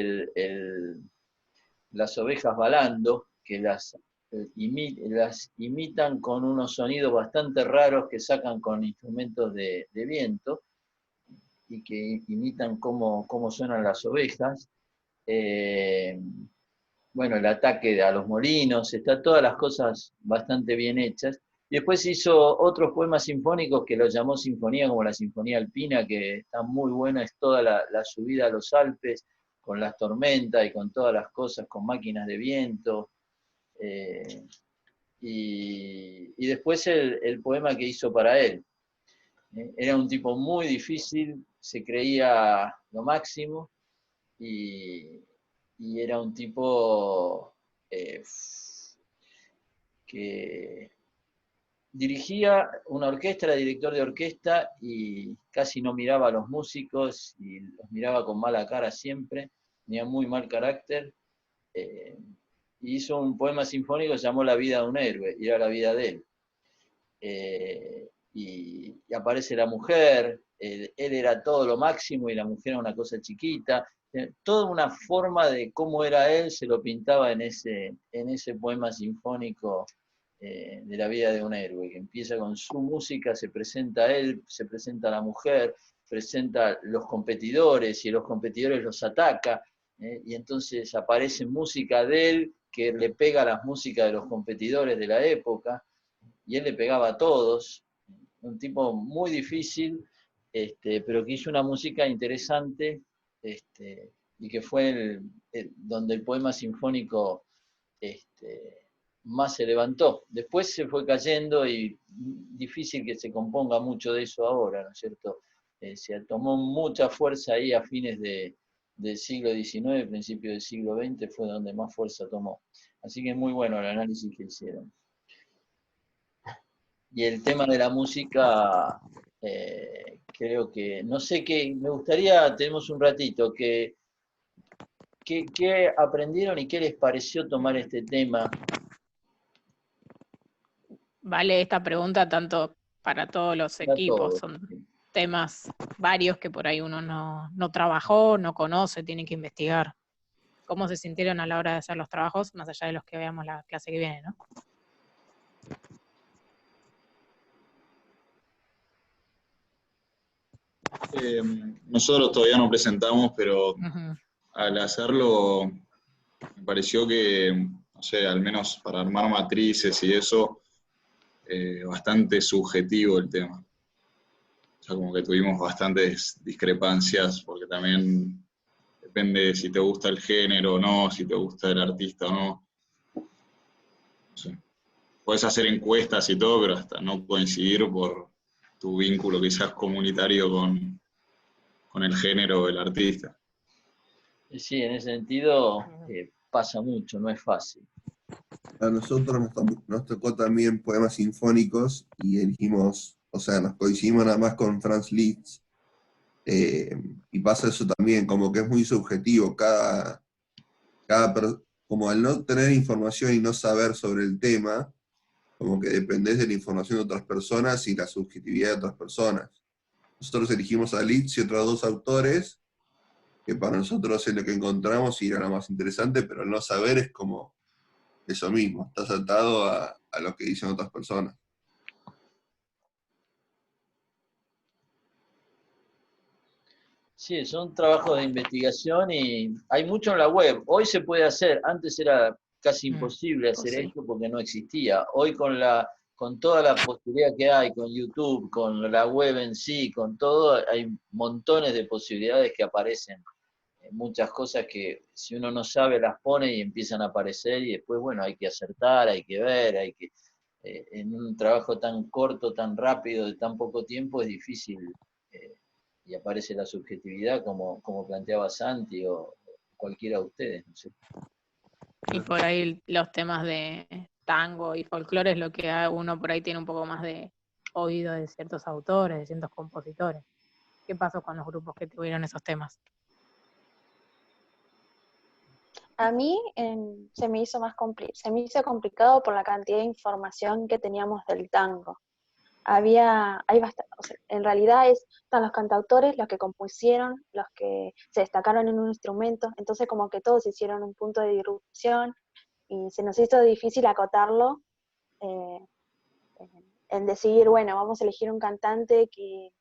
las ovejas balando, que las imitan con unos sonidos bastante raros que sacan con instrumentos de viento, y que imitan cómo suenan las ovejas. Bueno, el ataque a los molinos, todas las cosas bastante bien hechas. Y después hizo otros poemas sinfónicos que los llamó sinfonía, como la Sinfonía Alpina, que está muy buena, es toda la subida a los Alpes, con las tormentas y con todas las cosas, con máquinas de viento. Y después el poema que hizo para él. Era un tipo muy difícil, se creía lo máximo, y era un tipo que dirigía una orquesta, era director de orquesta, y casi no miraba a los músicos, y los miraba con mala cara siempre, tenía muy mal carácter. Y hizo un poema sinfónico que se llamó La vida de un héroe, y era la vida de él. Y aparece la mujer, él era todo lo máximo y la mujer era una cosa chiquita. Toda una forma de cómo era él se lo pintaba en ese poema sinfónico de La vida de un héroe, que empieza con su música, se presenta a él, se presenta a la mujer, presenta los competidores, y los competidores los ataca, y entonces aparece música de él que le pega a las músicas de los competidores de la época, y él le pegaba a todos. Un tipo muy difícil, pero que hizo una música interesante, y que fue donde el poema sinfónico más se levantó. Después se fue cayendo, y difícil que se componga mucho de eso ahora, ¿no es cierto? Se tomó mucha fuerza ahí a fines del siglo XIX, principio del siglo XX, fue donde más fuerza tomó. Así que es muy bueno el análisis que hicieron. Y el tema de la música, creo que, no sé qué, me gustaría, tenemos un ratito, ¿qué aprendieron y qué les pareció tomar este tema? Vale esta pregunta tanto para todos los equipos, son temas varios que por ahí uno no trabajó, no conoce, tiene que investigar. ¿Cómo se sintieron a la hora de hacer los trabajos, más allá de los que veamos la clase que viene, ¿no? Nosotros todavía no presentamos, pero al hacerlo me pareció que, no sé, al menos para armar matrices y eso, bastante subjetivo el tema. O sea, como que tuvimos bastantes discrepancias, porque también depende si te gusta el género o no, si te gusta el artista o no. No sé. Puedes hacer encuestas y todo, pero hasta no coincidir por tu vínculo quizás comunitario con el género o el artista. Sí, en ese sentido pasa mucho, no es fácil. A nosotros nos tocó también poemas sinfónicos y elegimos, o sea, nos coincidimos nada más con Franz Liszt. Y pasa eso también, como que es muy subjetivo, como al no tener información y no saber sobre el tema, como que dependés de la información de otras personas y la subjetividad de otras personas. Nosotros elegimos a Liszt y otros dos autores, que para nosotros es lo que encontramos y era lo más interesante, pero al no saber es como eso mismo, estás atado a lo que dicen otras personas. Sí, son trabajos de investigación y hay mucho en la web. Hoy se puede hacer, antes era casi imposible hacer esto porque no existía. Hoy con toda la posibilidad que hay, con YouTube, con la web en sí, con todo, hay montones de posibilidades que aparecen. Muchas cosas que si uno no sabe las pone y empiezan a aparecer y después, bueno, hay que acertar, hay que ver, en un trabajo tan corto, tan rápido, de tan poco tiempo, es difícil. Y aparece la subjetividad como planteaba Santi o cualquiera de ustedes, no sé. Y por ahí los temas de tango y folclore es lo que uno por ahí tiene un poco más de oído de ciertos autores, de ciertos compositores. ¿Qué pasó con los grupos que tuvieron esos temas? A mí se me hizo complicado por la cantidad de información que teníamos del tango. En realidad están los cantautores, los que compusieron, los que se destacaron en un instrumento, entonces como que todos hicieron un punto de disrupción y se nos hizo difícil acotarlo en decidir, bueno, vamos a elegir un cantante que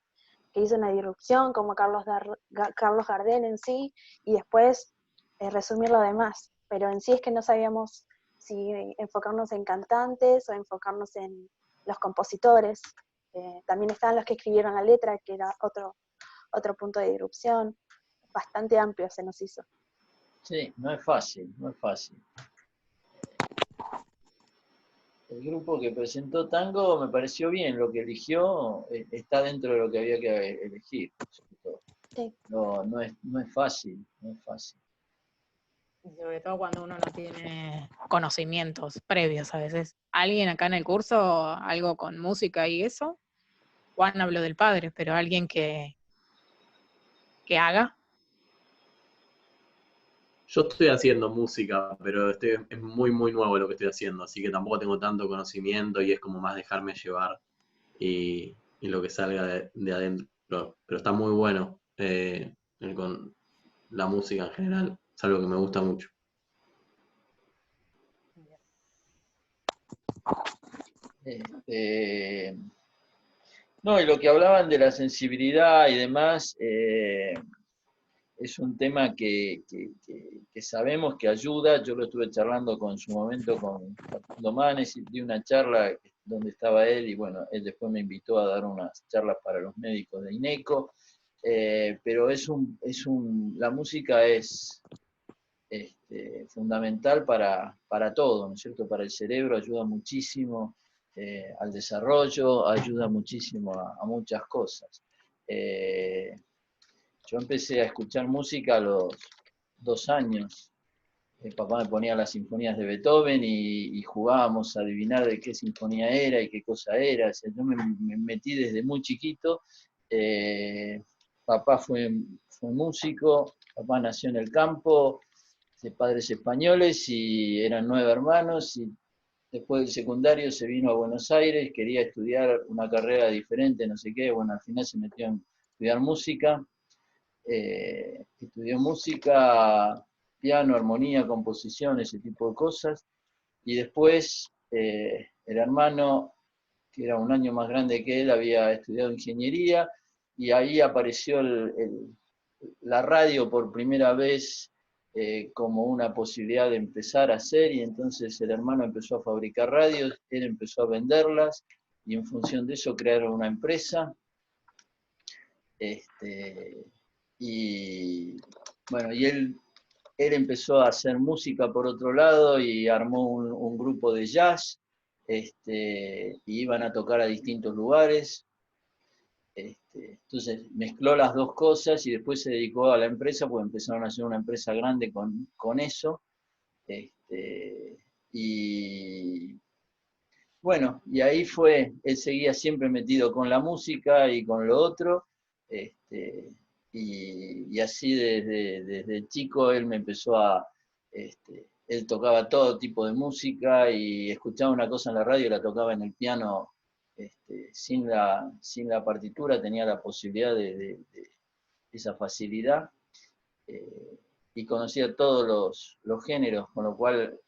hizo una disrupción como Carlos Gardel en sí, y después resumir lo demás, pero en sí es que no sabíamos si enfocarnos en cantantes o enfocarnos en los compositores. También estaban los que escribieron la letra, que era otro punto de disrupción. Bastante amplio se nos hizo. Sí, no es fácil, no es fácil. El grupo que presentó tango me pareció bien, lo que eligió está dentro de lo que había que elegir. Sí. No es fácil, no es fácil. Y sobre todo cuando uno no tiene conocimientos previos a veces. ¿Alguien acá en el curso, algo con música y eso? Juan habló del padre, pero alguien que haga. Yo estoy haciendo música, pero es muy, muy nuevo lo que estoy haciendo, así que tampoco tengo tanto conocimiento y es como más dejarme llevar y lo que salga de adentro. Pero está muy bueno con la música en general, es algo que me gusta mucho. No, y lo que hablaban de la sensibilidad y demás, es un tema que sabemos que ayuda. Yo lo estuve charlando en su momento con Facundo Manes, y di una charla donde estaba él, y bueno, él después me invitó a dar unas charlas para los médicos de INECO, pero la música es fundamental para todo, ¿no es cierto? Para el cerebro ayuda muchísimo al desarrollo, ayuda muchísimo a muchas cosas. Yo empecé a escuchar música a los 2 años. Mi papá me ponía las sinfonías de Beethoven y jugábamos a adivinar de qué sinfonía era y qué cosa era. O sea, yo me metí desde muy chiquito. Papá fue músico, papá nació en el campo, de padres españoles, y eran 9 hermanos, y después del secundario se vino a Buenos Aires, quería estudiar una carrera diferente, no sé qué, bueno, al final se metió en estudiar música. Estudió música, piano, armonía, composición, ese tipo de cosas, y después el hermano, que era un año más grande que él, había estudiado ingeniería, y ahí apareció la radio por primera vez como una posibilidad de empezar a hacer, y entonces el hermano empezó a fabricar radios, él empezó a venderlas, y en función de eso crearon una empresa. Y bueno, y él empezó a hacer música por otro lado y armó un grupo de jazz, y iban a tocar a distintos lugares. Entonces mezcló las dos cosas y después se dedicó a la empresa, porque empezaron a hacer una empresa grande con eso. Y bueno, y ahí fue, él seguía siempre metido con la música y con lo otro, y así desde chico él me empezó él tocaba todo tipo de música y escuchaba una cosa en la radio y la tocaba en el piano sin la partitura, tenía la posibilidad de esa facilidad, y conocía todos los géneros, con lo cual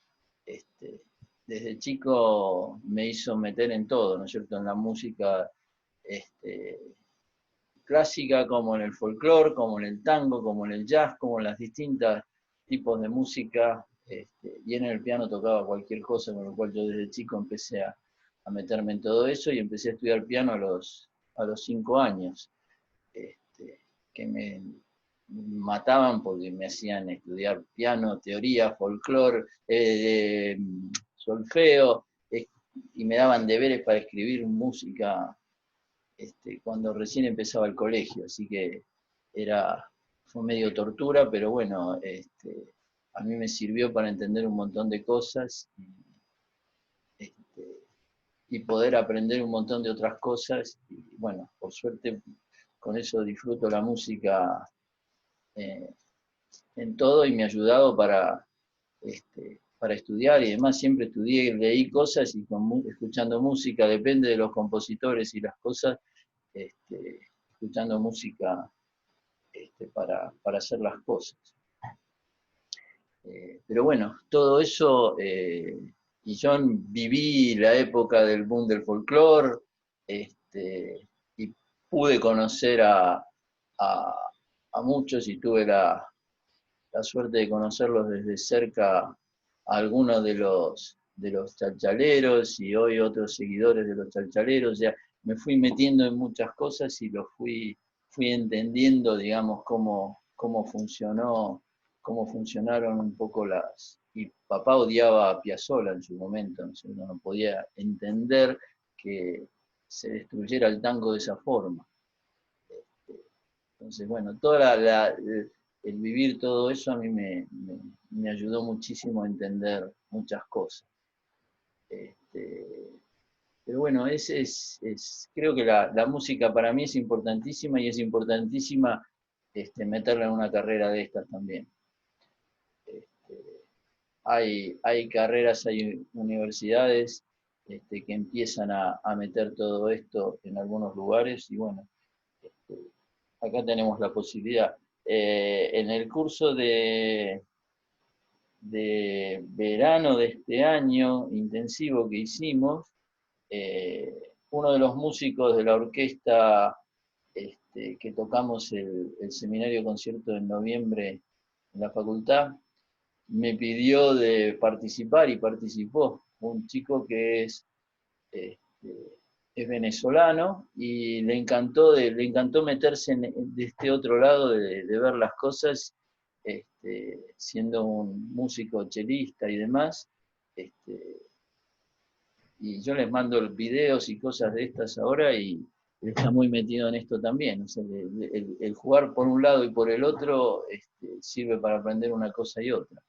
desde chico me hizo meter en todo, ¿no es cierto?, en la música clásica, como en el folclore, como en el tango, como en el jazz, como en las distintas tipos de música, y en el piano tocaba cualquier cosa, con lo cual yo desde chico empecé a meterme en todo eso y empecé a estudiar piano a los 5 años, que me mataban porque me hacían estudiar piano, teoría, folclore, solfeo, y me daban deberes para escribir música cuando recién empezaba el colegio, así que fue medio tortura, pero bueno, a mí me sirvió para entender un montón de cosas y poder aprender un montón de otras cosas, y bueno, por suerte con eso disfruto la música en todo y me ha ayudado para estudiar y demás. Siempre estudié, leí cosas y escuchando música, depende de los compositores y las cosas, escuchando música para hacer las cosas. Pero bueno, todo eso, y yo viví la época del boom del folclore, y pude conocer a muchos y tuve la suerte de conocerlos desde cerca, a algunos de los chalchaleros y hoy otros seguidores de los chalchaleros. O sea, me fui metiendo en muchas cosas y fui entendiendo, digamos, cómo funcionaron un poco y papá odiaba a Piazzolla en su momento, no podía entender que se destruyera el tango de esa forma. Entonces, bueno, el vivir todo eso a mí me ayudó muchísimo a entender muchas cosas. Pero bueno, creo que la música para mí es importantísima y es importantísima meterla en una carrera de estas también. Hay carreras, hay universidades que empiezan a meter todo esto en algunos lugares y bueno, acá tenemos la posibilidad. En el curso de verano de este año intensivo que hicimos, uno de los músicos de la orquesta que tocamos el seminario concierto en noviembre en la facultad, me pidió de participar y participó. Un chico que es venezolano y le encantó meterse de este otro lado, de ver las cosas, siendo un músico chelista y demás. Y yo les mando videos y cosas de estas ahora y él está muy metido en esto también. O sea, el jugar por un lado y por el otro sirve para aprender una cosa y otra.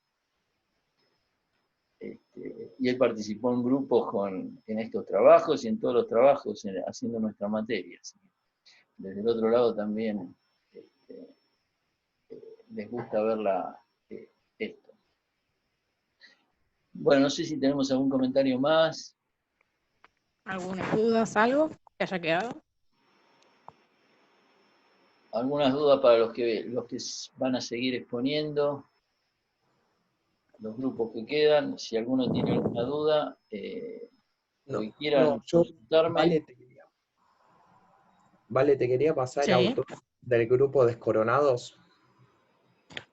Y él participó en grupos en estos trabajos y en todos los trabajos haciendo nuestra materia. Así que desde el otro lado también les gusta ver esto. Bueno, no sé si tenemos algún comentario más. ¿Algunas dudas, algo que haya quedado? ¿Algunas dudas para los que van a seguir exponiendo? Los grupos que quedan, si alguno tiene alguna duda, lo que quieran consultarme. Vale, te quería pasar el autor del grupo Descoronados.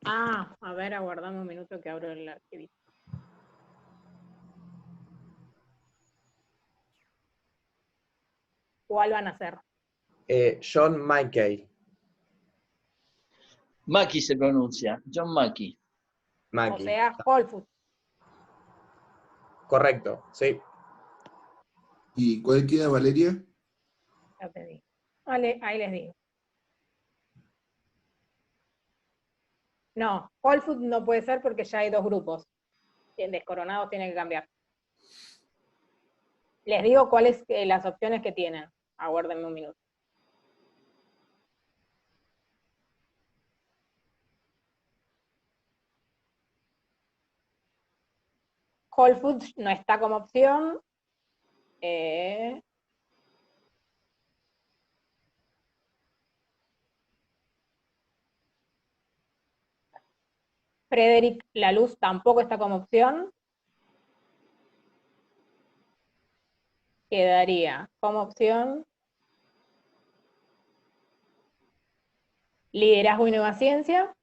A ver, aguardame un minuto que abro el archivito. ¿Cuál van a hacer? John Mackey. Mackie se pronuncia, John Mackie. O sea, Holfoot. Correcto, sí. ¿Y cuál queda, Valeria? Ya te digo. Vale, ahí les digo. No, Whole Food no puede ser porque ya hay dos grupos. Descoronados tienen que cambiar. Les digo cuáles las opciones que tienen. Aguárdenme un minuto. Whole Foods no está como opción. Frederick Laloux tampoco está como opción. Quedaría como opción Liderazgo y Nueva Ciencia,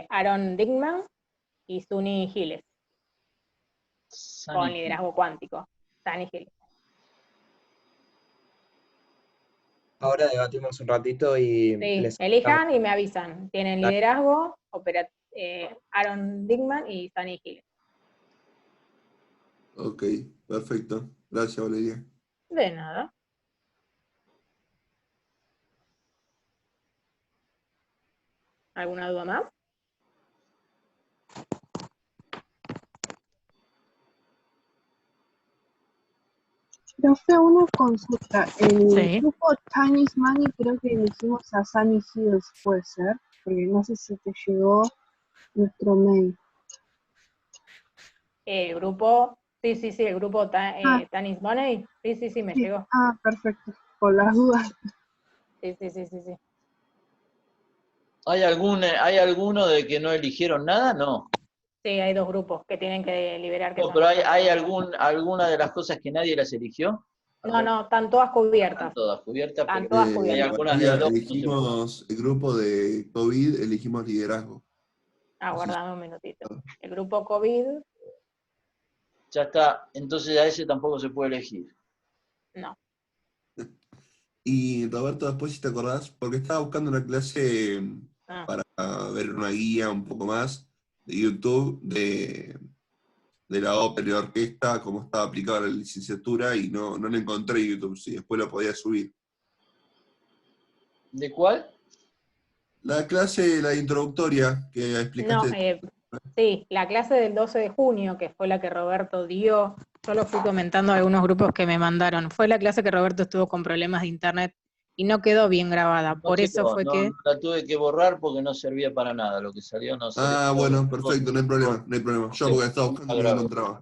Aaron Dickman y Sunny Giles. Con liderazgo cuántico. Sunny Giles. Ahora debatimos un ratito y Sí, les elijan y me avisan. Tienen liderazgo, Aaron Dickman y Sunny Giles. Ok, perfecto. Gracias, Valeria. De nada. ¿Alguna duda más? Profe, una consulta. El Sí. grupo Chinese Money creo que elegimos a Sunny Hills, puede ser, porque no sé si te llegó nuestro mail. El grupo, sí, el grupo Tanis Money, sí, me llegó. Ah, perfecto, por las dudas. Sí. ¿Hay alguno de que no eligieron nada? No. Sí, hay dos grupos que tienen que liberar. Que No, son pero los ¿hay alguna de las cosas que nadie las eligió? No, están todas cubiertas. Están todas cubiertas, Están pero todas cubiertas. hay algunas de Valeria, dos. elegimos el grupo de COVID, elegimos liderazgo. Aguardame un minutito. El grupo COVID, Ya está, entonces a ese tampoco se puede elegir. no. Y Roberto, después si te acordás, porque estaba buscando una clase para ver una guía un poco más de YouTube de la ópera y la orquesta, cómo estaba aplicada la licenciatura, y no la encontré en YouTube, si después la podía subir. ¿De cuál? La clase, la introductoria que explicaste. Sí, la clase del 12 de junio, que fue la que Roberto dio, yo lo fui comentando a algunos grupos que me mandaron. Fue la clase que Roberto estuvo con problemas de internet y no quedó bien grabada. No Por quedó, eso fue que... la tuve que borrar porque no servía para nada. Lo que salió no salió. Ah, bueno, perfecto, no hay problema. Yo porque estaba buscando y no encontraba.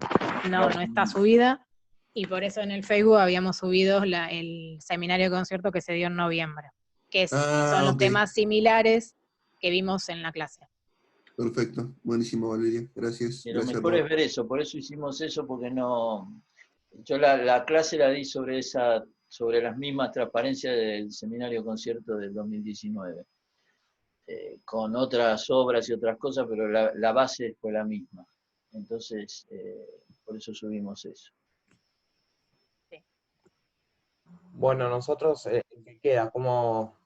No está subida, y por eso en el Facebook habíamos subido el seminario de concierto que se dio en noviembre, que son los temas similares que vimos en la clase. Perfecto, buenísimo, Valeria, gracias. Lo Gracias, mejor es ver eso, por eso hicimos eso, porque no... Yo la clase la di sobre las mismas transparencias del seminario concierto del 2019, con otras obras y otras cosas, pero la base fue la misma. Entonces, por eso subimos eso. Bueno, nosotros, ¿qué queda? ¿Cómo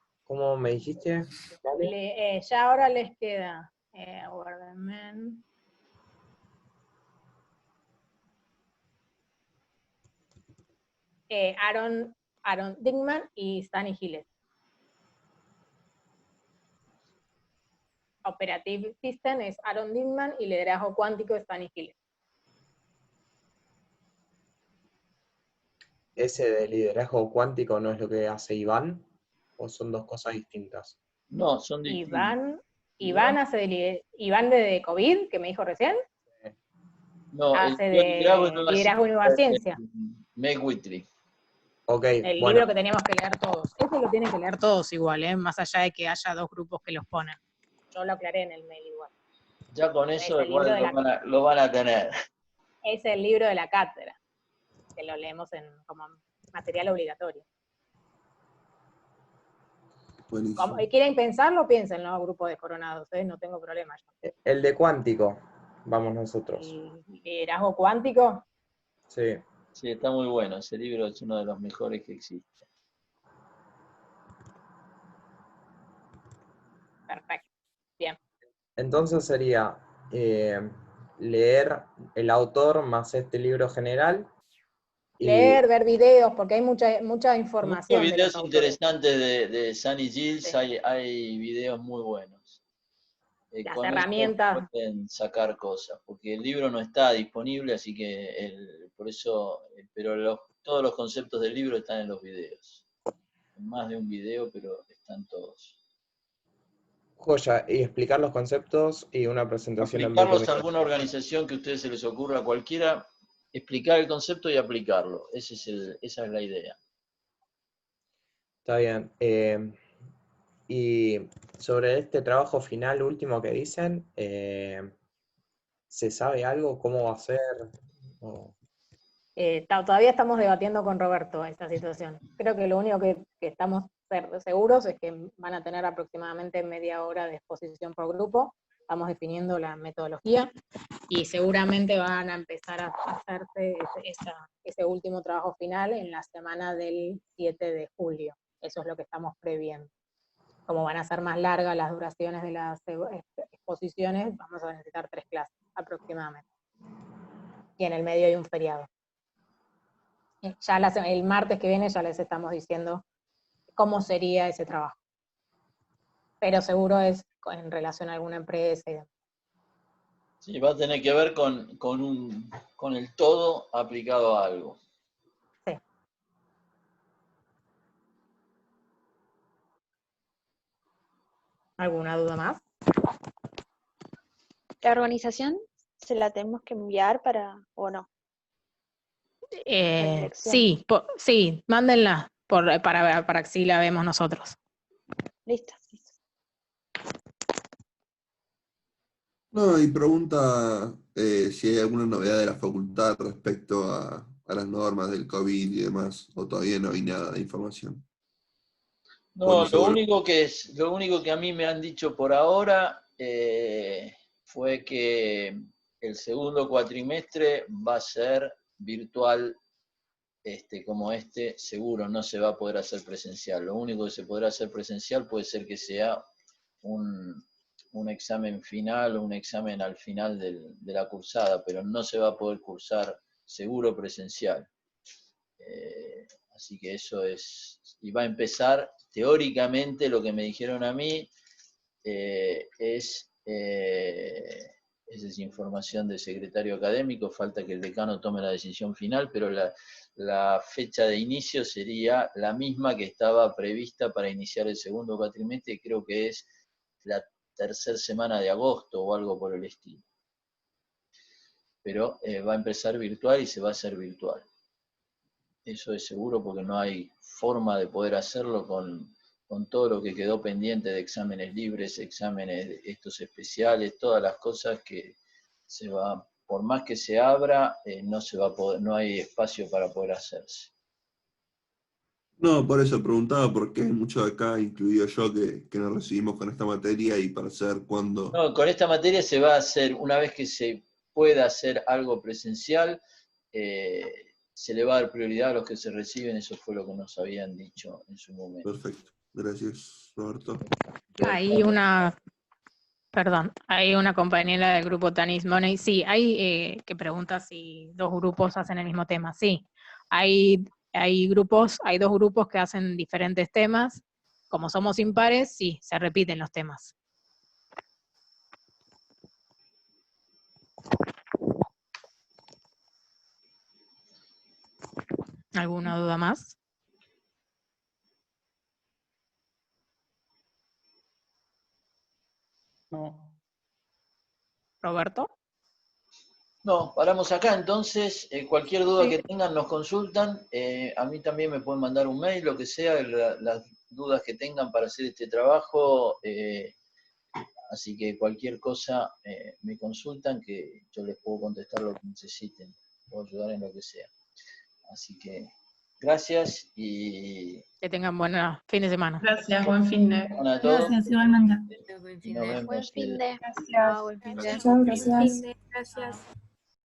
me dijiste? ¿Vale? Ya ahora les queda, aguárdenme. Aaron Dickman y Sunny Giles. Operative System es Aaron Dickman y liderazgo cuántico es Sunny Giles. ¿Ese de liderazgo cuántico no es lo que hace Iván? ¿O son dos cosas distintas? No, son distintas. Iván hace Iván de COVID, que me dijo recién. No, hace de liderazgo y nueva ciencia. Meg Whitley. Okay, el libro que teníamos que leer todos. Este lo tienen que leer todos igual, más allá de que haya dos grupos que los ponen. Yo lo aclaré en el mail igual. Ya con eso igual lo van a tener. Es el libro de la cátedra, que lo leemos como material obligatorio. Como quieren pensarlo, piénsenlo, grupo de coronados, no tengo problema. El de cuántico, vamos nosotros. ¿Liderazgo cuántico? Sí. Sí, está muy bueno, ese libro es uno de los mejores que existe. Perfecto, bien. Entonces sería leer el autor más este libro general leer, ver videos, porque hay mucha Muchos información. de los videos autores. interesantes de Sunny Gilles, Sí. hay videos muy buenos. Las Con eso herramientas. pueden sacar cosas, porque el libro no está disponible, así que por eso, pero todos los conceptos del libro están en los videos. Más de un video, pero están todos. Joya, y explicar los conceptos y una presentación en 20 Aplicarlos a minutos. alguna organización que a ustedes se les ocurra, a cualquiera, explicar el concepto y aplicarlo. Esa es la idea. Está bien. Y sobre este trabajo final último que dicen, ¿se sabe algo? ¿Cómo va a ser? O- Todavía estamos debatiendo con Roberto esta situación. Creo que lo único que estamos seguros es que van a tener aproximadamente media hora de exposición por grupo. Estamos definiendo la metodología y seguramente van a empezar a hacerse ese último trabajo final en la semana del 7 de julio. Eso es lo que estamos previendo. Como van a ser más largas las duraciones de las exposiciones, vamos a necesitar 3 clases aproximadamente. Y en el medio hay un feriado. Ya el martes que viene ya les estamos diciendo cómo sería ese trabajo. Pero seguro es en relación a alguna empresa y demás. Sí, va a tener que ver con el todo aplicado a algo. Sí. ¿Alguna duda más? ¿La organización se la tenemos que enviar o no? La dirección. Sí, sí, mándenla para que sí la vemos nosotros. Listo. No, y pregunta si hay alguna novedad de la facultad respecto a las normas del COVID y demás, o todavía no hay nada de información. No, lo único que a mí me han dicho por ahora fue que el segundo cuatrimestre va a ser virtual, como seguro no se va a poder hacer presencial. Lo único que se podrá hacer presencial puede ser que sea un examen final o un examen al final de la cursada, pero no se va a poder cursar seguro presencial. Así que eso es, y va a empezar, teóricamente lo que me dijeron a mí esa es información del secretario académico, falta que el decano tome la decisión final, pero la fecha de inicio sería la misma que estaba prevista para iniciar el segundo cuatrimestre, creo que es la tercera semana de agosto o algo por el estilo. Pero va a empezar virtual y se va a hacer virtual. Eso es seguro porque no hay forma de poder hacerlo con todo lo que quedó pendiente de exámenes libres, exámenes estos especiales, todas las cosas que por más que se abra, no se va a poder, no hay espacio para poder hacerse. No, por eso preguntaba, porque hay muchos acá, incluido yo, que nos recibimos con esta materia y para saber cuándo. No, con esta materia se va a hacer, una vez que se pueda hacer algo presencial, se le va a dar prioridad a los que se reciben, eso fue lo que nos habían dicho en su momento. Perfecto, gracias, Roberto. Hay una compañera del grupo Tanis Money, sí, hay que pregunta si 2 grupos hacen el mismo tema, sí, hay 2 grupos que hacen diferentes temas, como somos impares, sí, se repiten los temas. ¿Alguna duda más? No. ¿Roberto? No, paramos acá, entonces, cualquier duda que tengan nos consultan, a mí también me pueden mandar un mail, lo que sea, las dudas que tengan para hacer este trabajo, así que cualquier cosa me consultan que yo les puedo contestar lo que necesiten, puedo ayudar en lo que sea. Así que gracias y... Que tengan buen fin de semana. Gracias, buen fin de. Hola a todos. Gracias, igualmente. Y nos vemos Buen fin de. Gracias. Buen fin de. Chao, gracias. Gracias.